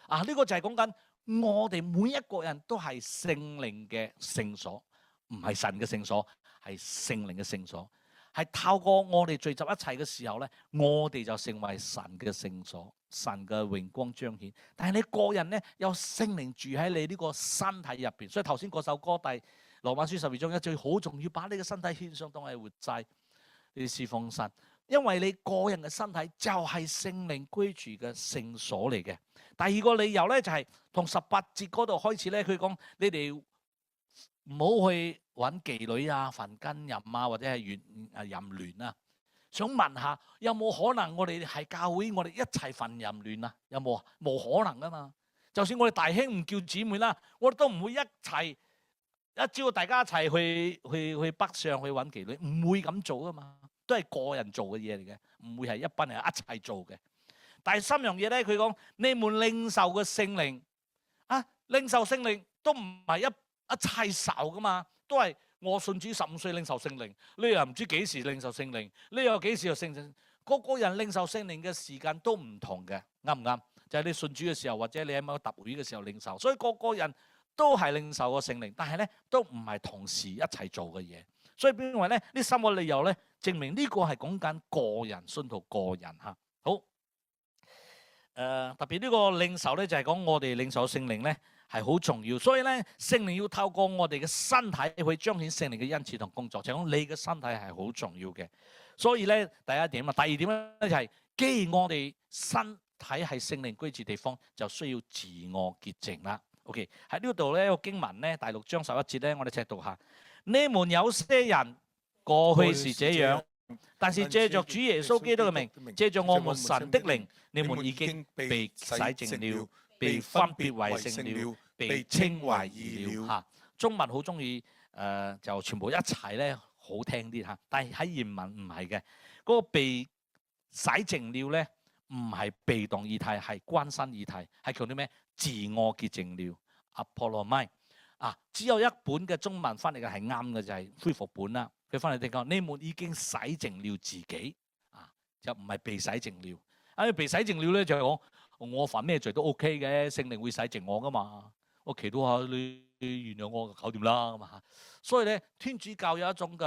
呢個就係講緊我哋每一個人都係聖靈嘅聖所，唔係神嘅聖所，係聖靈嘅聖所。係透過我哋聚集一齊嘅時候咧，我哋就成為神嘅聖所，神嘅榮光彰顯。但係你個人咧，有聖靈住喺你呢個身體入邊，所以頭先嗰首歌第羅馬書12章1節好重要，把你嘅身體獻上當係活祭，你侍奉神，因為你個人嘅身體就係聖靈居住嘅聖所嚟嘅。第二個理由咧就係同18節嗰度開始咧，佢講你哋唔好去揾妓女啊、犯奸淫啊，或者係淫亂啊。想問下，有冇可能我哋係教會，我哋一齊犯淫亂啊？有冇啊？冇可能噶嘛！就算我哋大兄唔叫姊妹啦，我哋都唔會一齊一朝大家一齊去北上去揾妓女，唔會咁做噶嘛。都係個人做嘅嘢嚟嘅，唔會係一班人一齊做嘅。第三樣嘢咧，佢講你們領受嘅聖靈領受聖靈都唔係一齊受噶嘛，都係我信主15歲領受聖靈，你又唔知幾時領受聖靈，你又幾時又聖靈，個人領受聖靈嘅時間都唔同嘅，啱唔啱？就係你信主嘅時候，或者你喺某個特會嘅時候領受，所以個人都係領受個聖靈，但係咧都唔係同時一齊做嘅嘢。所以變為咧呢三個理由咧，證明呢個係講緊個人信徒個人嚇。好，特別呢個領受咧就係講我哋領受聖靈咧係好重要，所以咧聖靈要透過我哋嘅身體去彰顯聖靈嘅恩賜同工作，就係講你嘅身體係好重要嘅。所以咧第一點啊，第二點咧就係既然我哋身體係聖靈居住地方，就需要自我潔淨啦。OK， 喺呢度咧個經文咧第6章11節咧，我哋一齊讀下。你們有些人過去是這樣，但是借着主耶穌基督嘅名，借着我們神的靈，你們已經被洗淨了，被分別為聖了，被稱為義了。嚇，中文好中意就全部一齊咧好聽啲嚇，但係喺原文唔係嘅。嗰個被洗淨了咧，唔係被動語態，係關身語態，係強調咩？自我潔淨了 ，apolomai。只有一本嘅中文翻嚟嘅係啱嘅，就係恢復本啦。佢翻嚟點講？你們已經洗淨了自己，就唔係被洗淨了。被洗淨了咧就係講我犯咩罪都 OK 嘅，聖靈會洗淨我噶嘛。我祈禱下你原諒我，搞掂啦咁啊。所以咧，天主教有一種嘅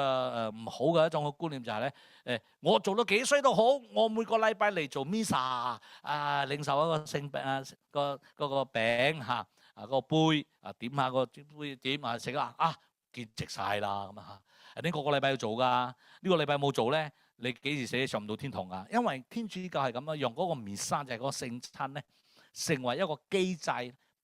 唔好嘅一種嘅觀念就係咧，我做到幾衰都好，我每個禮拜嚟做 Misa 領受一個聖餅嗰個餅嚇。個杯點下個杯點食啦潔淨晒啦咁啊！你個禮拜要做㗎，呢個禮拜冇做咧，你幾時死上唔到天堂㗎？因為天主教係咁樣，用嗰個彌撒就係嗰個聖餐咧，成為一個機制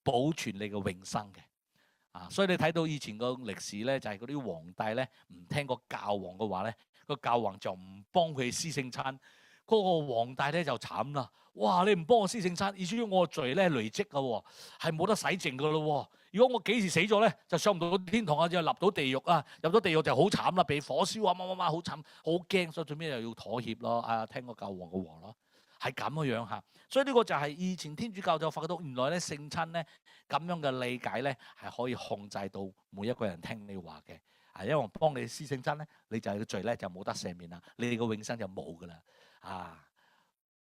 保存你嘅永生嘅。所以你睇到以前個歷史咧，就係嗰啲皇帝咧唔聽個教皇嘅話咧，個教皇就唔幫佢施聖餐，嗰個皇帝咧就慘啦。哇！你唔幫我施聖餐，意思我罪咧累積㗎喎，係冇得洗淨㗎咯。如果我幾時死咗咧，就上唔到天堂啊，就入到地獄啊，入咗地獄就好慘啦，被火燒啊，好慘，好驚，所以最尾又要妥協咯，聽個教皇嘅話咯，係咁嘅樣嚇。所以呢個就係以前天主教就發覺到，原來咧聖餐咧咁樣嘅理解咧係可以控制到每一個人聽你話嘅。因為我幫你施聖餐咧，你就係個罪咧就冇得赦免啦，你哋個永生就冇㗎啦。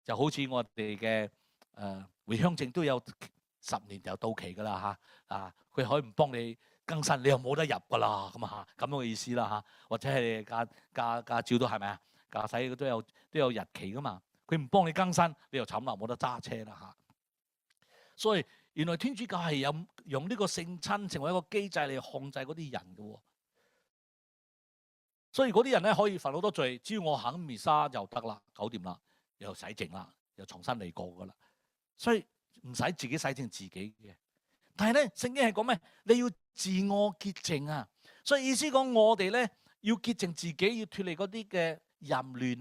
就好似我哋嘅回鄉證都有10年就到期㗎啦佢可以唔幫你更新，你又冇得入㗎啦咁樣嘅意思啦或者係駕照都係咪啊？駕駛都有日期㗎嘛，佢唔幫你更新，你又慘啦，冇得揸車啦所以原來天主教係用呢個聖親成為一個機制嚟控制嗰啲人嘅。所以嗰啲人咧可以罰好多罪，只要我肯彌撒就得啦，搞掂啦，又洗淨啦，又重新嚟過噶啦。所以唔使自己洗淨自己嘅。但係咧，聖經係講咩？你要自我潔淨啊！所以意思講我哋咧要潔淨自己，要脫離嗰啲嘅淫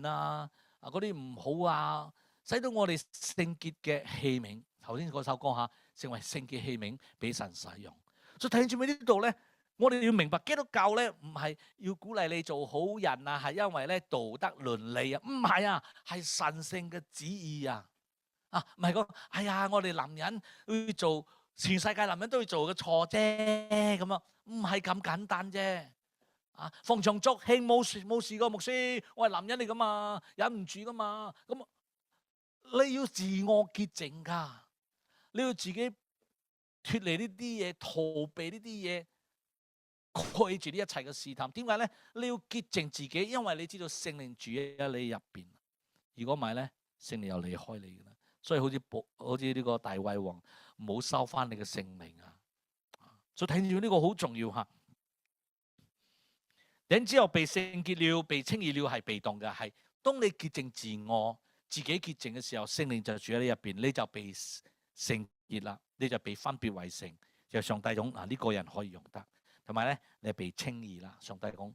亂啊，嗰啲唔好啊，使到我哋聖潔嘅器皿。頭先嗰首歌嚇，成為聖潔器皿俾神使用。所以睇住喺呢度咧，我哋要明白基督教咧唔係要鼓勵你做好人啊，係因為咧道德倫理啊，唔係啊，係神聖嘅旨意啊。唔係講，哎呀，我哋男人要做全世界男人都要做嘅錯啫，咁啊，唔係咁簡單啫。逢場作興冇事個牧師，我係男人嚟噶嘛，忍唔住噶嘛，咁你要自我潔淨噶，你要自己脫離呢啲嘢，逃避呢啲嘢，拒絕呢一切嘅試探。點解咧？你要潔淨自己，因為你知道聖靈住喺你入邊。如果唔係咧，聖靈又離開你噶啦。所以好似呢個大衛王，唔好收翻你嘅性命啊！所以睇住呢個好重要嚇。然之後被聖潔了、被稱義了係被動嘅，係當你潔淨自我、自己潔淨嘅時候，聖靈就住喺你入邊，你就被聖潔啦，你就被分別為聖，就上帝講呢個人可以用得，同埋咧你被稱義啦，上帝講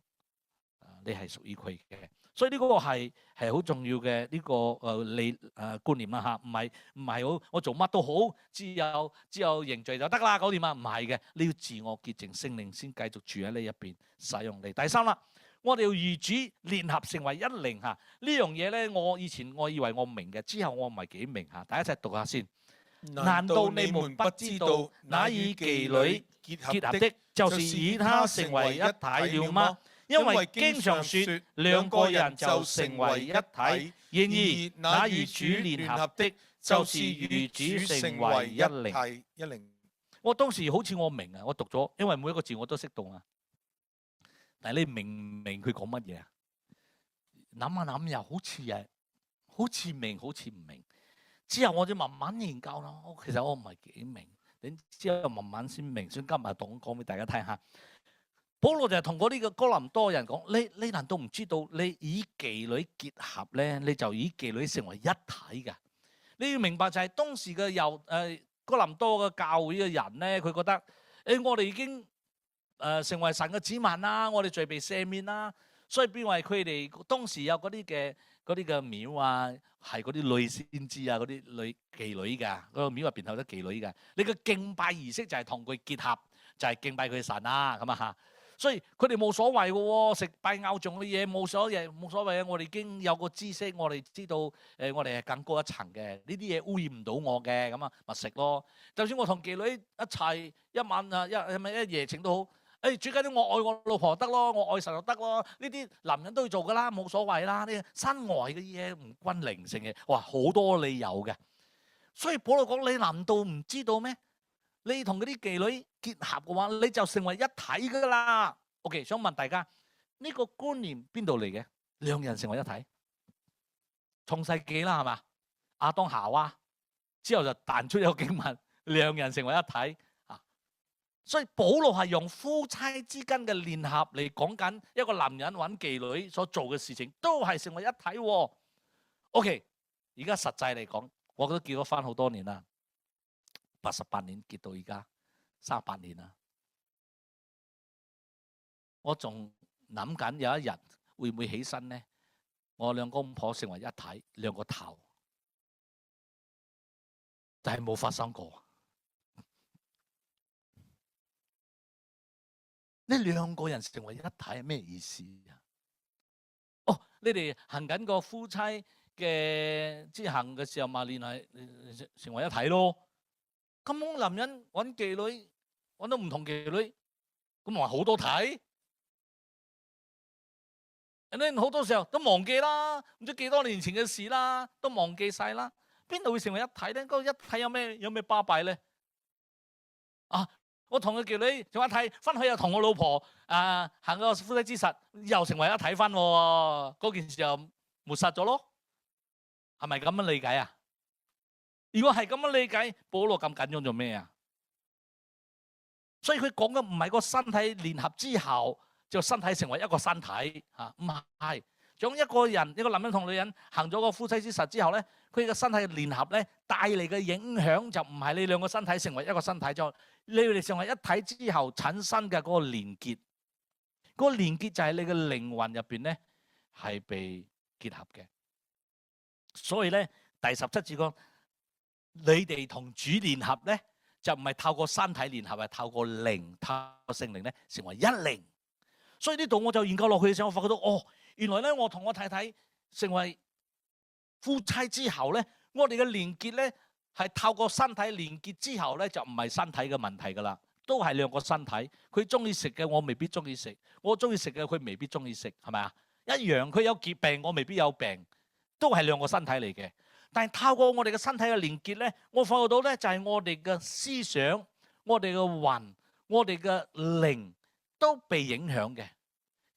你係屬於佢嘅。所以呢個係好重要嘅呢個觀念啦嚇，唔係好我做乜都好，只有認罪就得啦嗰啲嘛，唔係嘅，你要自我潔淨，聖靈先繼續住喺你入邊使用你。第三啦，我哋要與主聯合成為一靈嚇，呢樣嘢咧，我以前我以為我明嘅，之後我唔係幾明嚇，大家一齊讀下先。難道你們不知道，那與妓女結合的，就是與他成為一體了嗎？因為經常說兩個人就成為一體，然而那與主聯合的，就是與主成為一靈。我當時好似我明啊，我讀咗，因為每一個字我都識讀啊。但係你明唔明佢講乜嘢啊？諗下諗又好似明，好似唔明。之後我就慢慢研究咯。其實我唔係幾明，等之後慢慢先明。所以今日講俾大家聽下。保羅就係同嗰啲嘅哥林多人講：你難道唔知道你與妓女結合咧，你就與妓女成為一體㗎？你要明白就係當時嘅哥林多嘅教會嘅人咧，佢覺得我哋已經成為神嘅子民啦，我哋罪被赦免啦，所以變為佢哋當時有嗰啲嘅廟啊，係嗰啲女先知啊，嗰啲女妓女㗎，嗰個廟入邊有得妓女㗎。你嘅敬拜儀式就係同佢結合，就係敬拜佢神啦，咁啊嚇。所以佢哋冇所謂嘅喎，食拜偶像嘅嘢冇所謂嘅。我哋已經有個知識，我哋知道我哋係更高一層嘅，呢啲嘢污染唔到我嘅，咁啊咪食咯。就算我同妓女一齊一晚啊，一夜情都好，最緊要我愛我老婆得咯，我愛神就得咯。呢啲男人都要做㗎啦，冇所謂啦。呢身外嘅嘢唔關靈性嘅，哇好多理由嘅。所以保羅講：你難道唔知道咩？你同嗰啲妓女結合嘅話，你就成為一體噶啦。OK， 想問大家呢個觀念邊度嚟嘅？兩人成為一體，創世紀啦係嘛？亞當夏娃之後就彈出一個經文，兩人成為一體啊。所以保羅係用夫妻之間嘅聯合嚟講緊一個男人揾妓女所做嘅事情，都係成為一體。OK， 而家實際嚟講，我都結咗婚好多年啦。88年結到而家38年啦，我仲諗緊有一日會唔會起身呢？我兩公婆成為一體，兩個頭，但係冇發生過。呢兩個人成為一體係咩意思啊？哦，你哋行緊個夫妻嘅之行嘅時候嘛，聯繫成為一體咯。咁男人揾妓女，揾到唔同妓女，咁話好多睇，人哋好多時候都忘記啦，唔知幾多年前嘅事啦，都忘記晒啦。邊度會成為一體咧？嗰個一體有咩巴閉咧？我同個妓女成為一體，翻去又同我老婆行個夫妻之實，又成為一體翻喎，嗰件事又抹殺咗咯，係咪咁樣理解啊？如果係咁樣理解，保羅咁緊張做咩啊？所以佢講嘅唔係個身體聯合之後就身體成為一個身體嚇，唔係。將一個男人同女人行咗個夫妻之實之後咧，佢嘅身體聯合咧帶嚟嘅影響就唔係你兩個身體成為一個身體，就你哋成為一體之後產生嘅嗰個連結。嗰個連結就係你嘅靈魂入邊咧係被結合嘅。所以咧第17節講，你哋同主聯合咧就唔係透過身體聯合，係透過靈，透過聖靈咧成為一靈。所以呢度我就研究落去嘅時候，我發覺到原來咧我同我太太成為夫妻之後咧，我哋嘅連結咧係透過身體連結之後咧，就唔係身體嘅問題噶啦，都係兩個身體。佢中意食嘅我未必中意食，我中意食嘅佢未必中意食，係咪啊？一樣，佢有結病我未必有病，都係兩個身體嚟嘅。但係透過我哋嘅身體嘅連結咧，我發覺到咧就係我哋嘅思想、我哋嘅魂、我哋嘅靈都被影響嘅。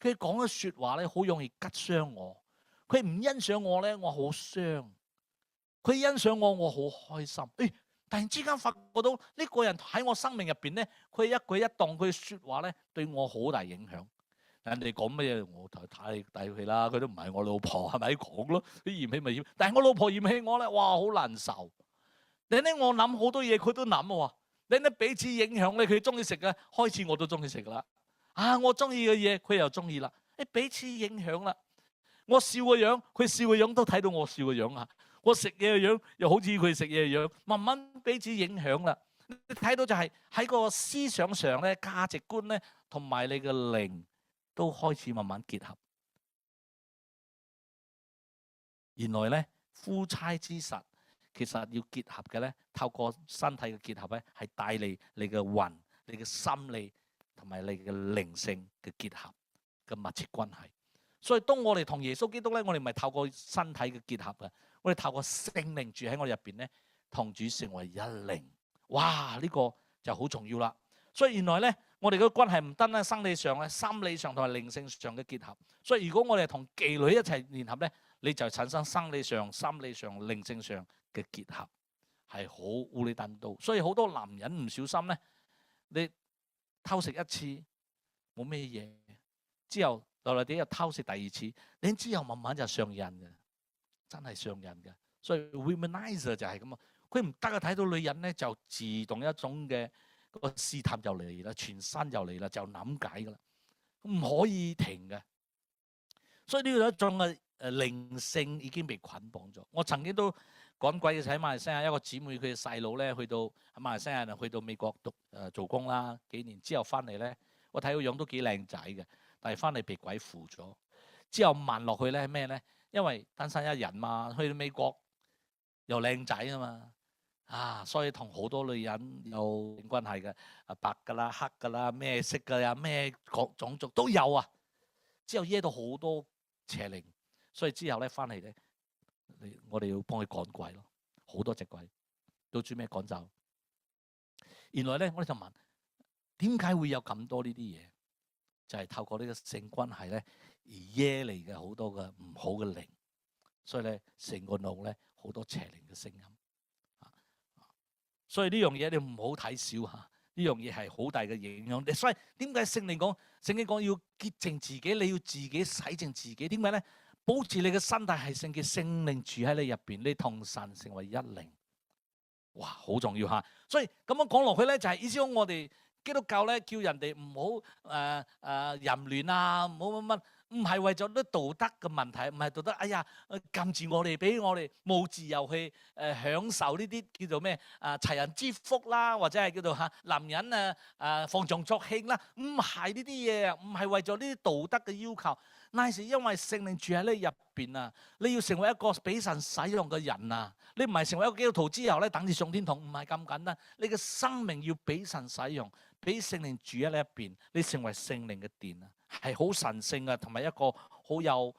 佢講嘅説話咧，好容易吉傷我。佢唔欣賞我咧，我好傷；佢欣賞我，我好開心。突然之間發覺到呢個人喺我生命入邊咧，佢一舉一動，佢嘅説話咧對我好大影響。人哋講乜嘢，我睇佢啦，佢都唔係我老婆，係咪講咯？佢嫌棄咪嫌，但係我老婆嫌棄我咧，哇，好難受。你咧我諗好多嘢，佢都諗喎。你咧彼此影響咧，佢中意食嘅，開始我都中意食啦。我中意嘅嘢，佢又中意啦。彼此影響啦。我笑個樣，佢笑個樣都睇到我笑個樣啊。我食嘢嘅樣又好似佢食嘢嘅樣，慢慢彼此影響啦。你睇到就係喺個思想上咧、價值觀咧，同埋你嘅靈都開始慢慢結合。原來咧夫妻之實其實要結合嘅咧，透過身體嘅結合咧，係帶嚟你嘅魂、你嘅心理同埋你嘅靈性嘅結合嘅密切關係。所以當我哋同耶穌基督咧，我哋唔係透過身體嘅結合嘅，我哋透過聖靈住喺我哋入邊咧，同主成為一靈。哇！呢個就好重要啦。所以原來咧，我哋嘅關係唔單單生理上咧、心理上同埋靈性上嘅結合。所以如果我哋同妓女一齊聯合咧，你就產生生理上、心理上、靈性上嘅結合，係好烏里單刀。所以好多男人唔小心咧，你偷食一次冇咩嘢，之後落嚟啲又偷食第二次，你之後慢慢就上癮嘅，真係上癮嘅。所以 womanizer 就係咁啊，佢唔得啊，睇到女人咧就自動一種嘅個試探就嚟啦，全身就嚟啦，就諗解噶啦，唔可以停嘅。所以呢個一種嘅靈性已經被捆綁咗。我曾經都趕鬼嘅喺馬來西亞，一個姊妹佢嘅細佬咧去到喺馬來西亞去到美國讀做工啦，幾年之後翻嚟咧，我睇個樣都幾靚仔嘅。但係翻嚟被鬼附咗，之後慢落去咧咩咧？因為單身一人嘛，去到美國又靚仔啊嘛，所以同好多女人有性關係嘅，白噶啦、黑噶啦、咩色噶呀、咩各種族都有啊。之後惹到好多邪靈，所以之後咧翻嚟咧，我哋要幫佢趕鬼咯，好多隻鬼到最尾趕走。原來咧我哋就問，點解會有咁多呢啲嘢？就係透過呢個性關係咧而惹嚟嘅好多嘅唔好嘅靈，所以咧成個腦咧好多邪靈嘅聲音。所以呢樣嘢你唔好睇小嚇，呢樣嘢係好大嘅影響。所以點解聖經講要潔淨自己，你要自己洗淨自己？點解咧？保持你嘅身體係聖潔，聖靈住喺你入邊，你同神成為一靈。哇，好重要嚇！所以咁樣講落去咧，就係意思講我哋基督教咧叫人哋唔好淫亂啊，唔好乜，唔係為咗啲道德嘅問題，唔係道德。哎呀，禁住我哋，俾我哋冇自由去享受呢啲叫做咩齊人之福啦，或者係叫做男人放縱作興啦，唔係呢啲嘢，唔係為咗呢啲道德嘅要求，乃是因為聖靈住喺你入邊啊！你要成為一個俾神使用嘅人啊！你唔係成為一個基督徒之後咧等住上天堂，唔係咁簡單。你嘅生命要俾神使用，俾聖靈住喺你入邊，你成為聖靈嘅殿啊，係好神聖嘅，同埋一個好有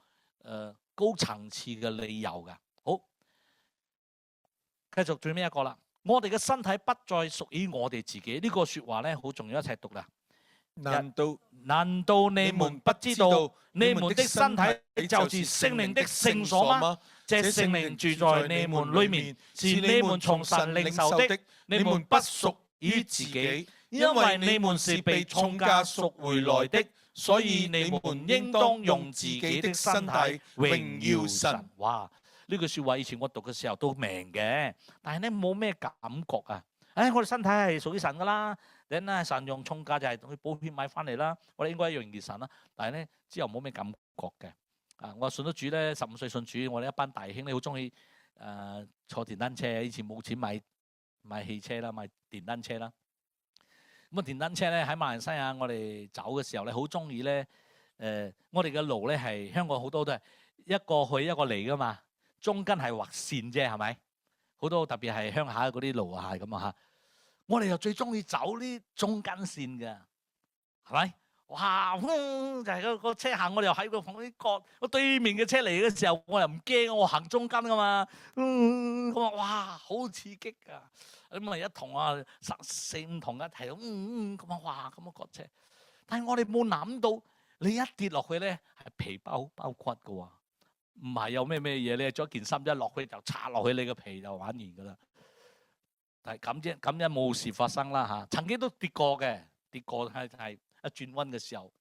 高層次嘅理由噶。好，繼續最尾一個啦。我哋嘅身體不再屬於我哋自己，呢個說話咧好重要，一齊讀啦。難道你們不知道你們的身體就是聖靈的聖所嗎？這聖靈住在你們裏面，是你們從神領受的，你們不屬於自己，因為你們是被重價贖回來的，所以你們應當用自己的身體榮耀神。哇！呢句説話以前我讀嘅時候都明嘅，但係咧冇咩感覺啊！我哋身體係屬於神噶啦，神用重價就係去保險買翻嚟啦，我哋應該榮耀神啦。但係咧之後冇咩感覺嘅。我信咗主咧，15歲信主，我哋一班弟兄咧好中意坐電單車，以前冇錢買汽車啦，買電單車啦。咁啊電單車咧喺馬來西亞，我哋走嘅時候咧好中意咧，我哋嘅路咧係香港好多都係一個去一個嚟噶嘛。中間係畫線啫，係咪？好多特別係鄉下嗰啲路啊，係咁啊嚇。我哋又最中意走呢中間線嘅，係咪？哇！就係個車行，我哋又喺個旁邊角，我對面嘅車嚟嘅時候，我又唔驚，我行中間噶嘛。咁啊，哇！好刺激啊！咁啊一同啊四五同一齊，咁啊哇咁啊割車。但係我哋冇諗到，你一跌落去咧係皮包骨嘅喎。唔係有咩嘢咧，着件衫一落去就插落去你個皮就玩完噶啦。但係咁啫，咁樣冇事發生啦嚇。曾經都跌過嘅，跌過係一轉彎嘅時候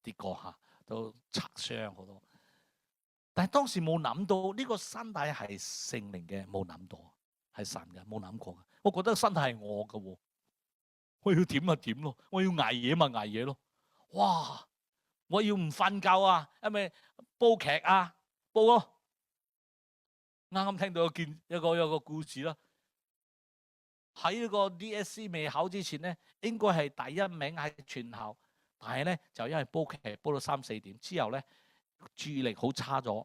跌過嚇，都擦傷好多。但係當時冇諗到呢個身體係聖靈嘅，冇諗到係神嘅，冇諗過嘅。我覺得身體係我嘅喎，我要點就點咯，我要捱夜咪捱夜咯。哇！我要唔瞓覺啊，因為煲劇啊。報咯，啱啱聽到一個故事啦。喺呢個 DSE 未考之前咧，應該係第一名喺全校，但係咧就因為煲劇煲到3、4點之後咧，注意力好差咗，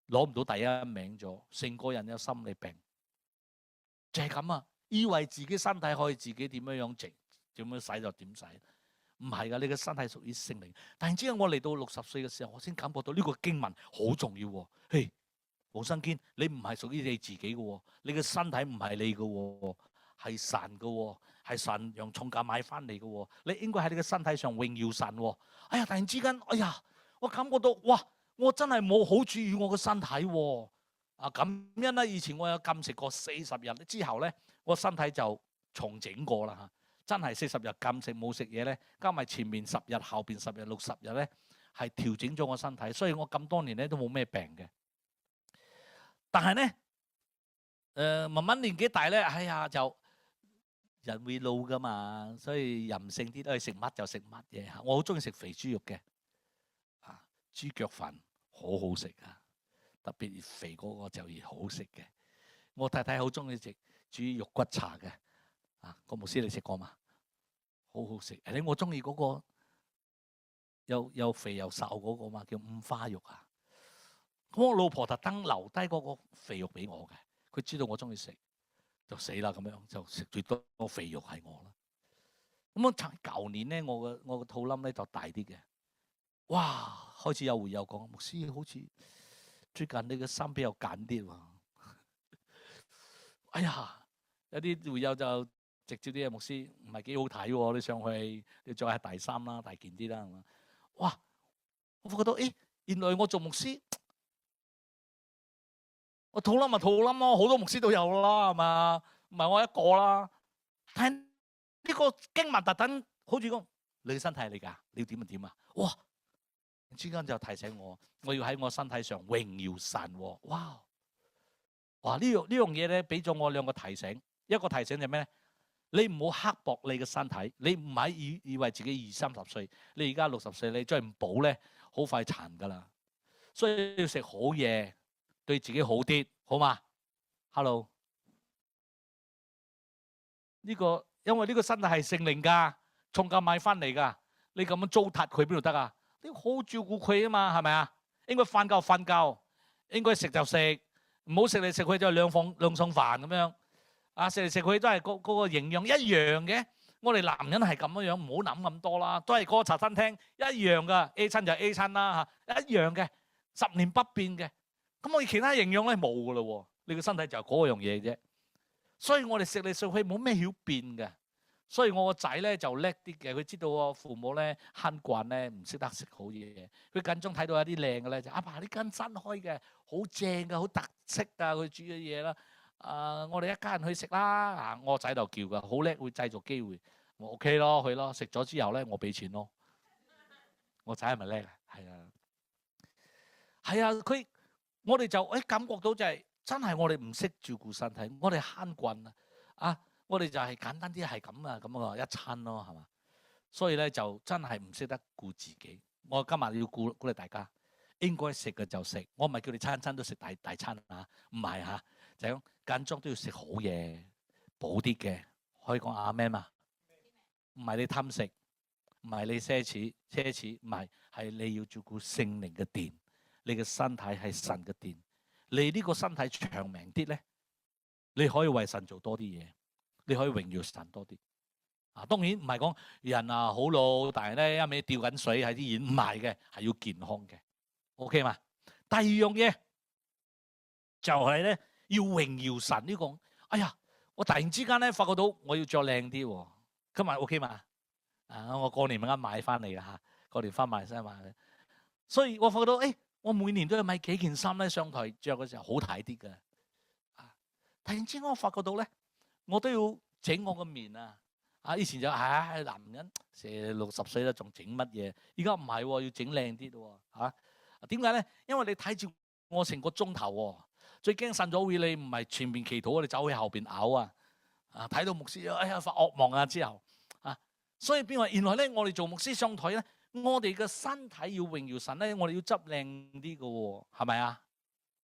攞唔到第一名咗，成個人有心理病，就係咁啊！以為自己身體可以自己點樣整，點樣使就點使。唔係噶，你嘅身體屬於聖靈。但係之後我嚟到60歲嘅時候，我先感覺到呢個經文好重要喎。嘿，黃生堅，你唔係屬於你自己嘅喎，你嘅身體唔係你嘅喎，係神嘅喎，係神用重價買翻嚟嘅喎。你應該喺你嘅身體上榮耀神喎。哎呀，突然之間，哎呀，我感覺到哇，我真係冇好注意我嘅身體喎。咁樣咧，以前我有禁食過40日之後咧，我身體就重整過啦嚇。真係40日禁食冇食嘢咧，加埋前面10日、後邊10日、60日咧，係調整咗我身體，所以我咁多年咧都冇咩病嘅。但係咧，慢慢年紀大咧，哎呀就人會老噶嘛，所以任性啲都係食乜就食乜嘢。我好中意食肥豬肉嘅，豬腳飯好好食啊，特別肥嗰個就越好食嘅。我太太好中意食豬肉骨茶嘅。個牧師你食過嘛？好好食。我中意嗰個又肥又瘦嗰個嘛，叫五花肉啊。咁我老婆特登留低嗰個肥肉俾我嘅，佢知道我中意食，就死啦咁樣，就食最多肥肉係我啦。咁我舊年咧，我個肚腩咧就大啲嘅。哇！開始有會友講，牧師好似最近你嘅衫比較緊啲喎。哎呀，有啲會友就直接啲嘅，牧師唔係幾好睇喎，你上去你着下大衫啦，大件啲啦，係嘛？哇！我發覺到，原來我做牧師，我肚腩咪肚腩咯，好多牧師都有啦，係嘛？唔係我一個啦。但係呢個經文特登好似講，你嘅身體嚟㗎，你要點就點啊！哇！之間就提醒我，我要喺我身體上榮耀神喎。哇！哇！呢樣嘢咧，俾咗我2個提醒。一個提醒就咩咧？你唔好刻薄你嘅身體，你唔係以為自己20、30歲，你而家60歲，你再唔補咧，好快殘噶啦。所以要食好嘢，對自己好啲，好嘛 ？Hello， 因為呢個身體係聖靈噶，重價買翻嚟噶，你咁樣糟蹋佢邊度得啊？你好照顧佢啊嘛，係咪啊？應該瞓覺瞓覺，應該食就食，唔好食嚟食去就兩餸飯咁樣。食嚟食去都係嗰個營養一樣嘅。我哋男人係咁樣，唔好諗咁多啦，都係嗰個茶餐廳一樣噶。A 餐就 A 餐啦嚇，一樣嘅，10年不變嘅。咁我哋其他營養咧冇噶咯喎，你個身體就係嗰樣嘢啫。所以我哋食嚟食去冇咩曉變嘅，所以我個仔咧就叻啲嘅，佢知道我父母咧慳慣咧，唔識得食好嘢。佢間中睇到有啲靚嘅咧，就阿爸呢間新開嘅，好正嘅，好特色啊！佢煮嘅嘢啦，我哋一家人去食啦。我個仔就叫㗎，好叻，會製造機會。我 OK 咯，去咯。食咗之後咧，我俾錢咯。我仔係咪叻啊？係啊，係啊，我哋就感覺到就係真係我哋唔識照顧身體，我哋慳慣啊！我哋就係簡單啲係咁一餐咯，係嘛？所以咧就真係唔識得顧自己。我今日要鼓勵大家，應該食嘅就食。我唔係叫你餐餐都食大餐啊，唔係嚇，就係間中都要食好嘢，補啲嘅。可以講阿們嘛？唔係你貪食，唔係你奢侈，唔係你要照顧聖靈嘅殿。你嘅身體係神嘅殿，你呢個身體長命啲咧，你可以為神做多啲嘢。你可以榮耀神多啲啊！當然唔係講人好老，但係咧一味吊緊水喺啲演賣嘅，係要健康嘅。OK 嘛？第二樣嘢就係咧要榮耀神呢個。哎呀，我突然之間咧發覺到我要着靚啲喎。今日 OK 嘛？我過年啱買翻嚟嘅嚇，過年翻馬來西亞買嘅。所以我發覺到我每年都要買幾件衫咧上台着嘅時候好睇啲嘅。突然之間我發覺到咧。我都要整我個面啊！以前就男人成60歲啦，仲整乜嘢？而家唔係喎，要整靚啲咯喎！點解咧？因為你睇住我成個鐘頭喎，最驚神咗會你唔係全面祈禱，你走去後邊嘔啊！睇到牧師發惡夢啊之後所以變為原來咧，我哋做牧師上台咧，我哋嘅身體要榮耀神咧，我哋要執靚啲嘅喎，係咪啊？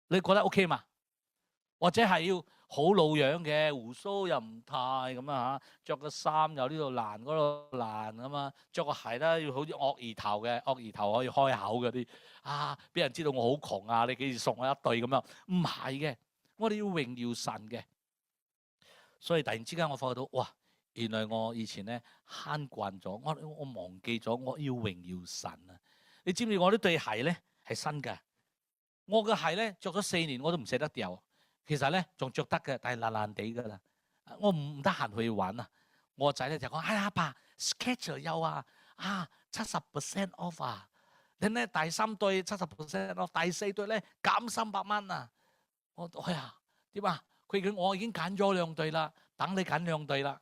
你覺得 OK 嘛？或者係要好老樣嘅，鬍鬚又唔太咁啊嚇，着個衫又呢度爛嗰度爛咁啊，着個鞋咧要好似鱷魚頭嘅，鱷魚頭可以開口嗰啲俾人知道我好窮啊！你幾時送我一對咁樣？唔係嘅，我哋要榮耀神嘅。所以突然之間我發覺到，哇！原來我以前咧慳慣咗，我忘記咗我要榮耀神啊！你知唔知我呢對鞋咧係新嘅？我嘅鞋咧着咗4年我都唔捨得掉。其實咧仲着得嘅，但係爛爛地噶啦。我唔得閒去玩啊。我個仔咧就講：阿爸 Skechers 有70% off 啊！你咧第3對70% off，第4對咧減300蚊啊！我點啊？我已經揀咗2對啦，等你揀2對啦。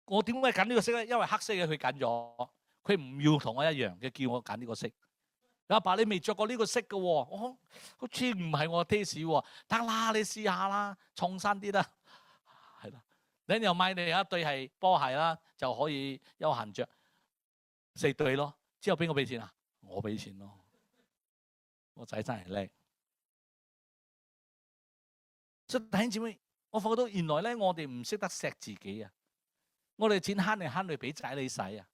我點解揀呢個色咧？因為黑色嘅佢揀咗，佢唔要同我一樣，佢叫我揀呢個色。阿爸，你未着過呢個色嘅喎，好似唔係我 taste 喎。得啦，你試下啦，重新啲啦，係啦。你又買你有一對係波鞋啦，就可以休閒着4對咯。之後邊個俾錢啊？我俾錢咯。我仔真係叻。所以弟兄姊妹，我發覺到原來咧，我哋唔識得錫自己啊。我哋錢慳嚟慳去俾仔你使啊。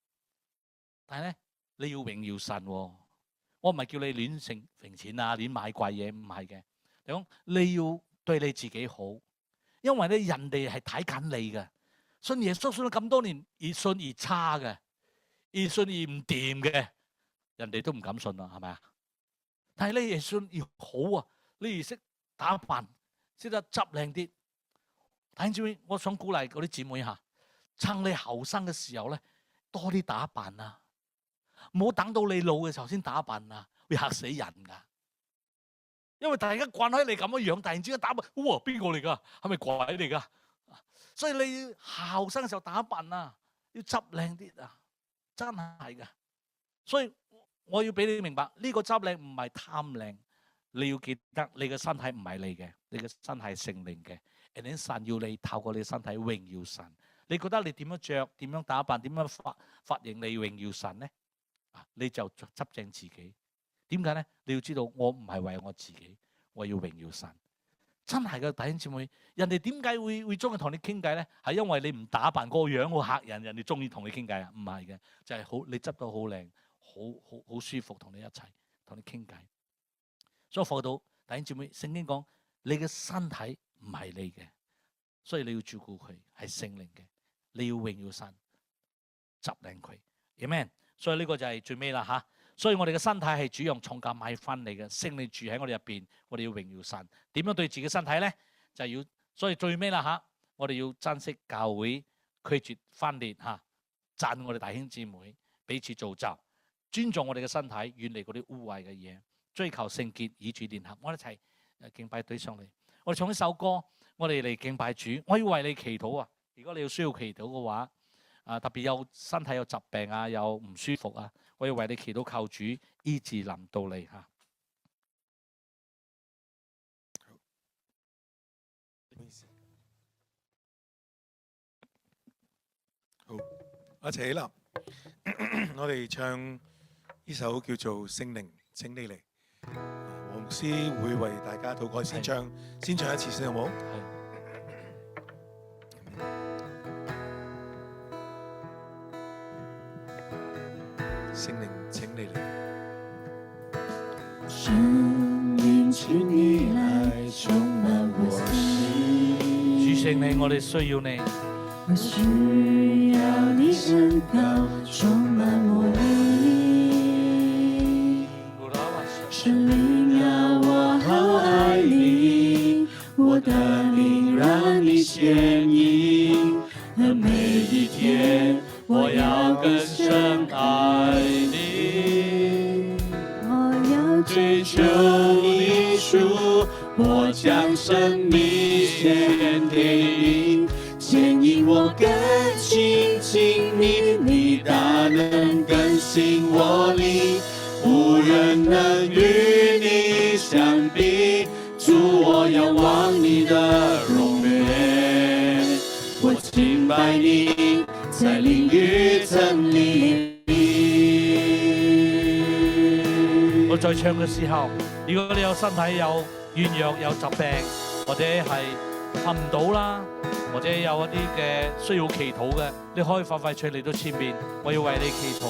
但係咧，你要榮耀神喎。我唔係叫你亂揈錢啊，亂買貴嘢，唔係嘅。你要對你自己好，因為咧人哋係睇緊你嘅。信耶穌信咗咁多年，越信越差嘅，越信越唔掂嘅，人哋都唔敢信啦，係咪啊？但係你越信越好啊，你越識打扮，識得執靚啲。弟兄姊妹，我想鼓勵嗰啲姊妹嚇，趁你後生嘅時候咧，多啲打扮啊！唔好等到你老嘅時候先打扮啊，會嚇死人噶。因為大家慣開你咁嘅樣，突然之間打扮，哇，邊個嚟噶？係咪鬼嚟噶？所以你要後生嘅時候打扮啊，要執靚啲啊，真係噶。所以我要俾你明白，呢個執靚唔係貪靚，你要記得你嘅身體唔係你嘅，你嘅身體係聖靈嘅。而神要你透過你身體榮耀神。你覺得你點樣着、點樣打扮、點樣髮型，你榮耀神咧？你就執正自己。點解咧？你要知道，我唔係為我自己，我要榮耀神。真係嘅，弟兄姊妹，人哋點解會中意同你傾偈咧？係因為你唔打扮嗰個樣好嚇人，人哋中意同你傾偈啊？唔係嘅，就係好你執到好靚，好舒服同你一齊同你傾偈。所以我覺到弟兄姊妹，聖經講你嘅身體唔係你嘅，所以你要照顧佢，係聖靈嘅，你要榮耀神，執靚佢。Amen。所以呢個就係最尾啦嚇。所以我哋嘅身體係主用重價買翻嚟嘅，聖靈住喺我哋入邊，我哋要榮耀神。點樣對自己身體咧？就係要，所以最尾啦嚇，我哋要珍惜教會拒絕分裂嚇，讚我哋弟兄姊妹，彼此造就，尊重我哋嘅身體，遠離嗰啲污穢嘅嘢，追求聖潔，與主聯合。我哋一齊敬拜隊上嚟，我哋唱一首歌，我哋嚟敬拜主。我要為你祈禱啊！如果你要需要祈禱嘅話，特別有身體有疾病啊，有唔舒服啊，我要為你祈禱，求主醫治臨到你嚇。好，一齊起立，我哋唱呢首叫做《聖靈，請你嚟》。黃牧師會為大家禱告，先唱一次先，好冇？聖靈，請你嚟。聖靈，請你來充滿我心。主聖靈，我哋需要你。我需要你恩膏充滿我靈。聖靈啊，我好愛你，我的靈讓你牽引，和每一天我要更深愛你。我要追求你主，我將生命獻給你，牽引我更親近你，你大能更新我靈，無人能與你相比。主，我仰望你的容顏，我敬拜你，在靈與真理裏。我在唱嘅時候，如果你有身體有軟弱、有疾病，或者係瞓唔到啦，或者有一啲嘅需要祈禱嘅，你可以快快脆嚟到前面，我要為你祈禱。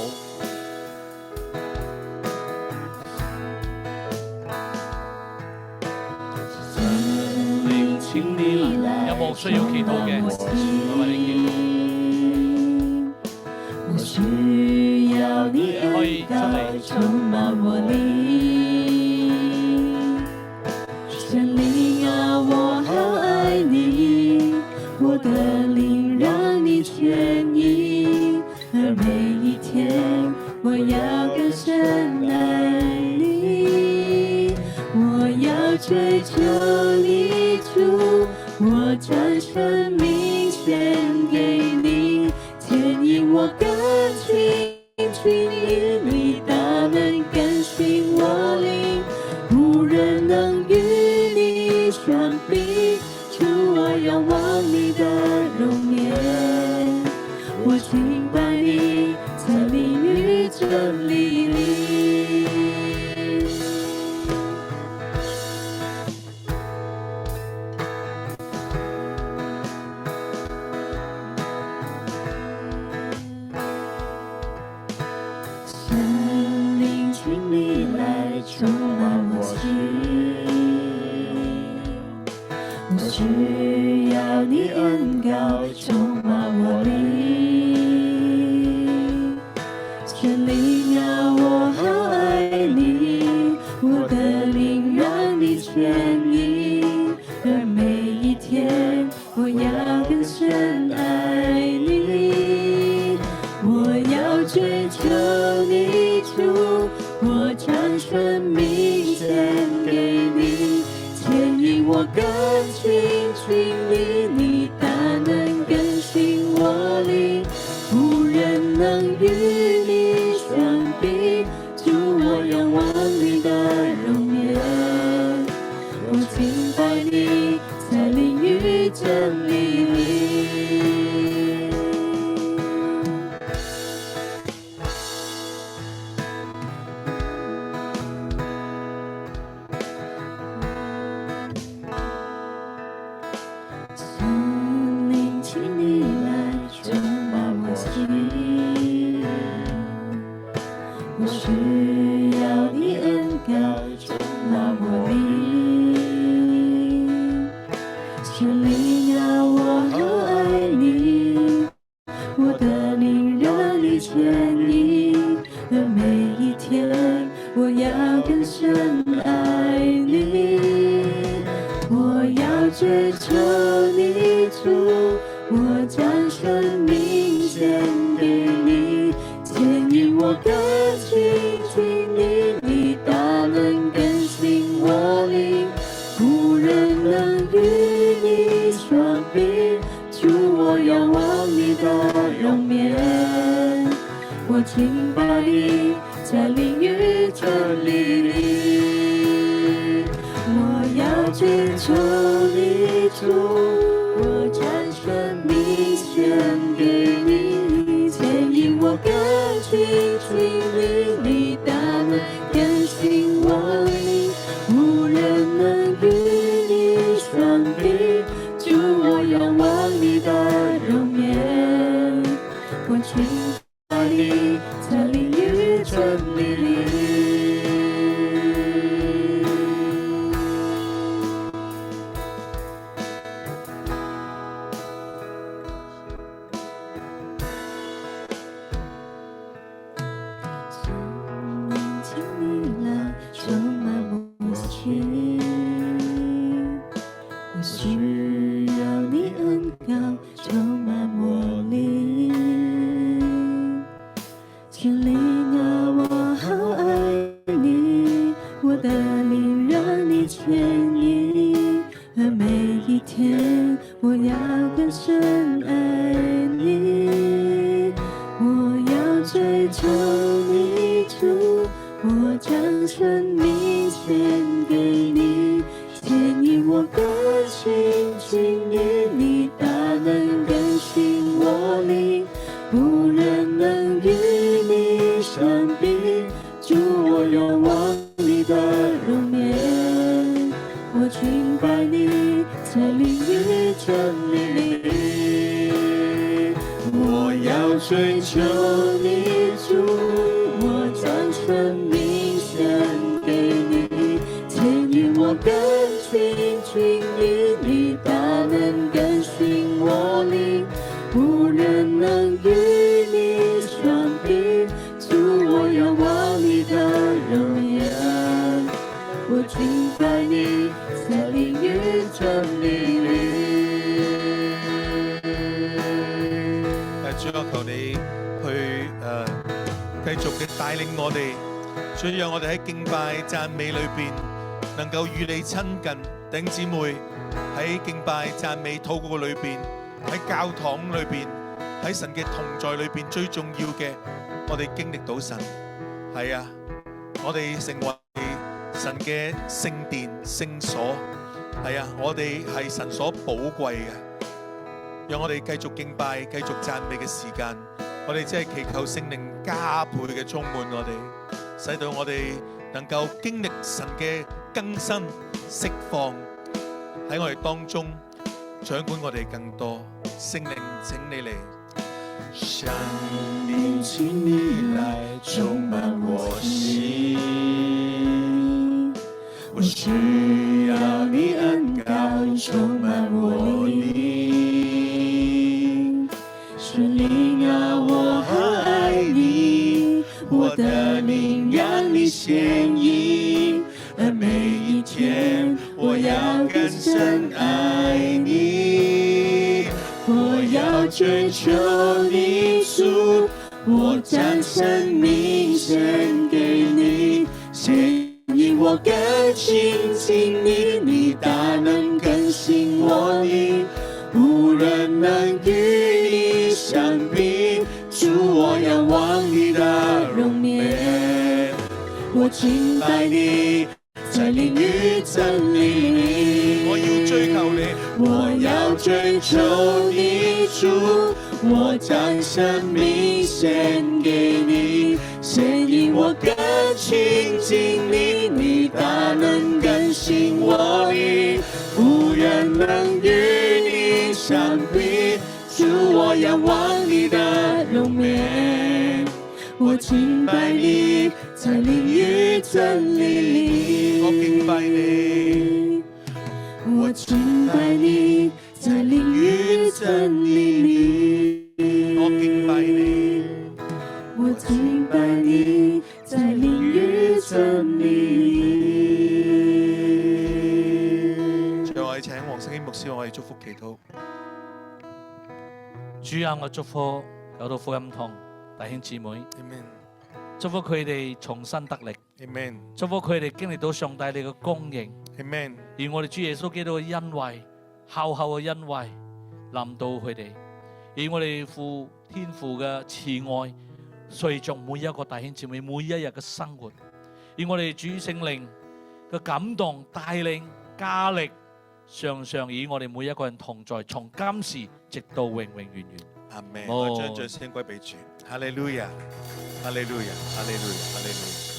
有冇需要祈禱嘅？我為你祈禱。我需要你恩膏充滿我靈。聖靈啊，我好愛你，我的靈讓你牽引，而每一天我要更深愛你。我要追求你主，我將生命獻給你，牽引我更親近你，你大能更新我靈，無人能與你相比。主，我仰望你的容顏，我敬拜你，在靈與真理裏。充滿我心，我需要你恩膏充滿我靈。聖靈啊，我好愛你，我的靈讓你牽引，而每一天我要更深愛你。我要追求你主，我將生命獻給你，牽引我更親近你，你大能更新我靈，無人能與你相比。主，我仰望你的容顏，我敬拜你，在靈與真理裏。我需要你恩膏充滿我靈，聖靈啊，我好愛你，我的靈讓你牽引，而每一天我要更深愛你。我要追求你主，我将生命献给你，牵引我更亲近你，你大能更新我灵，无人能与你相比。主，我仰望你的容颜，我敬拜你，在灵与真理里。我要追求你，主，我将生命献给你，牵引我更亲近你，你大能更新我灵，无人能与你相比。主，我仰望你的容颜，我敬拜你，在灵与真理里。请你来充满我心，我需要你恩膏充满我灵，天灵啊，我好爱你，我的灵让你牵引，而每一天我要更深爱你，我要追求你，主，我将生命献给你，牵引我更亲近你，你大能更新我灵，无人能与你相比。主，我仰望你的容颜，我敬拜你，在灵与真理里。我要追求你，主，我将生命献给你，牵引我更亲近你，你大能更新我灵，无人能与你相比。主，我仰望你的容颜，我敬拜你，在灵与真理里。主啊，求你去繼續嘅帶領我哋，主，讓我哋喺敬拜讚美裏邊能夠與你親近。弟兄姊妹喺敬拜讚美禱告裏邊，喺教堂裏邊，喺神嘅同在裏邊，最重要嘅我哋經歷到神。係啊，我哋成為神嘅聖殿聖所。係啊，我哋係神所寶貴嘅。讓我哋繼續敬拜、繼續讚美嘅時間，我哋只係祈求聖靈加倍嘅充滿我哋，使到我哋能夠經歷神嘅更新、釋放喺我哋當中，掌管我哋更多。聖靈，請你嚟。生命，請你來充滿我心，我需要你恩膏充滿我靈，是靈啊，我好愛你，我的靈讓你牽引，而每一天我要更深愛你，我要追求你，主，我將生命獻給你，牽引我更親近你，你大能更新我靈，無人能與你相比。主，我仰望你的容顏，我敬拜你，在靈與真理裏。我要追求你，我要追求你，主，我將生命獻給你，牽引我更親近你，你大能更新我靈，無人能與你相比。主，我仰望你的容顏，我敬拜你，在靈與真理裏。我敬拜你，我敬拜你，在靈與真理裏。我敬拜你，我敬拜你，在靈與真理裏。最後我哋請黃聖經牧師為我哋祝福祈禱。主啊，我祝福九道福音堂弟兄姊妹， Amen. 祝福佢哋重新得力， Amen. 祝福佢哋經歷到上帝你嘅供應， Amen. 而我哋主耶穌基督嘅恩惠、厚厚嘅恩惠臨到佢哋，而我哋父天父嘅慈愛隨着每一個弟兄姊妹每一日嘅生活，而我哋主聖靈嘅感動帶領加力，常常與我哋每一個人同在，從今時直到永永遠遠。 Amen. 哦。我將掌聲歸俾主。哈利路亞，哈利路亞，哈利路亞，哈利路亞。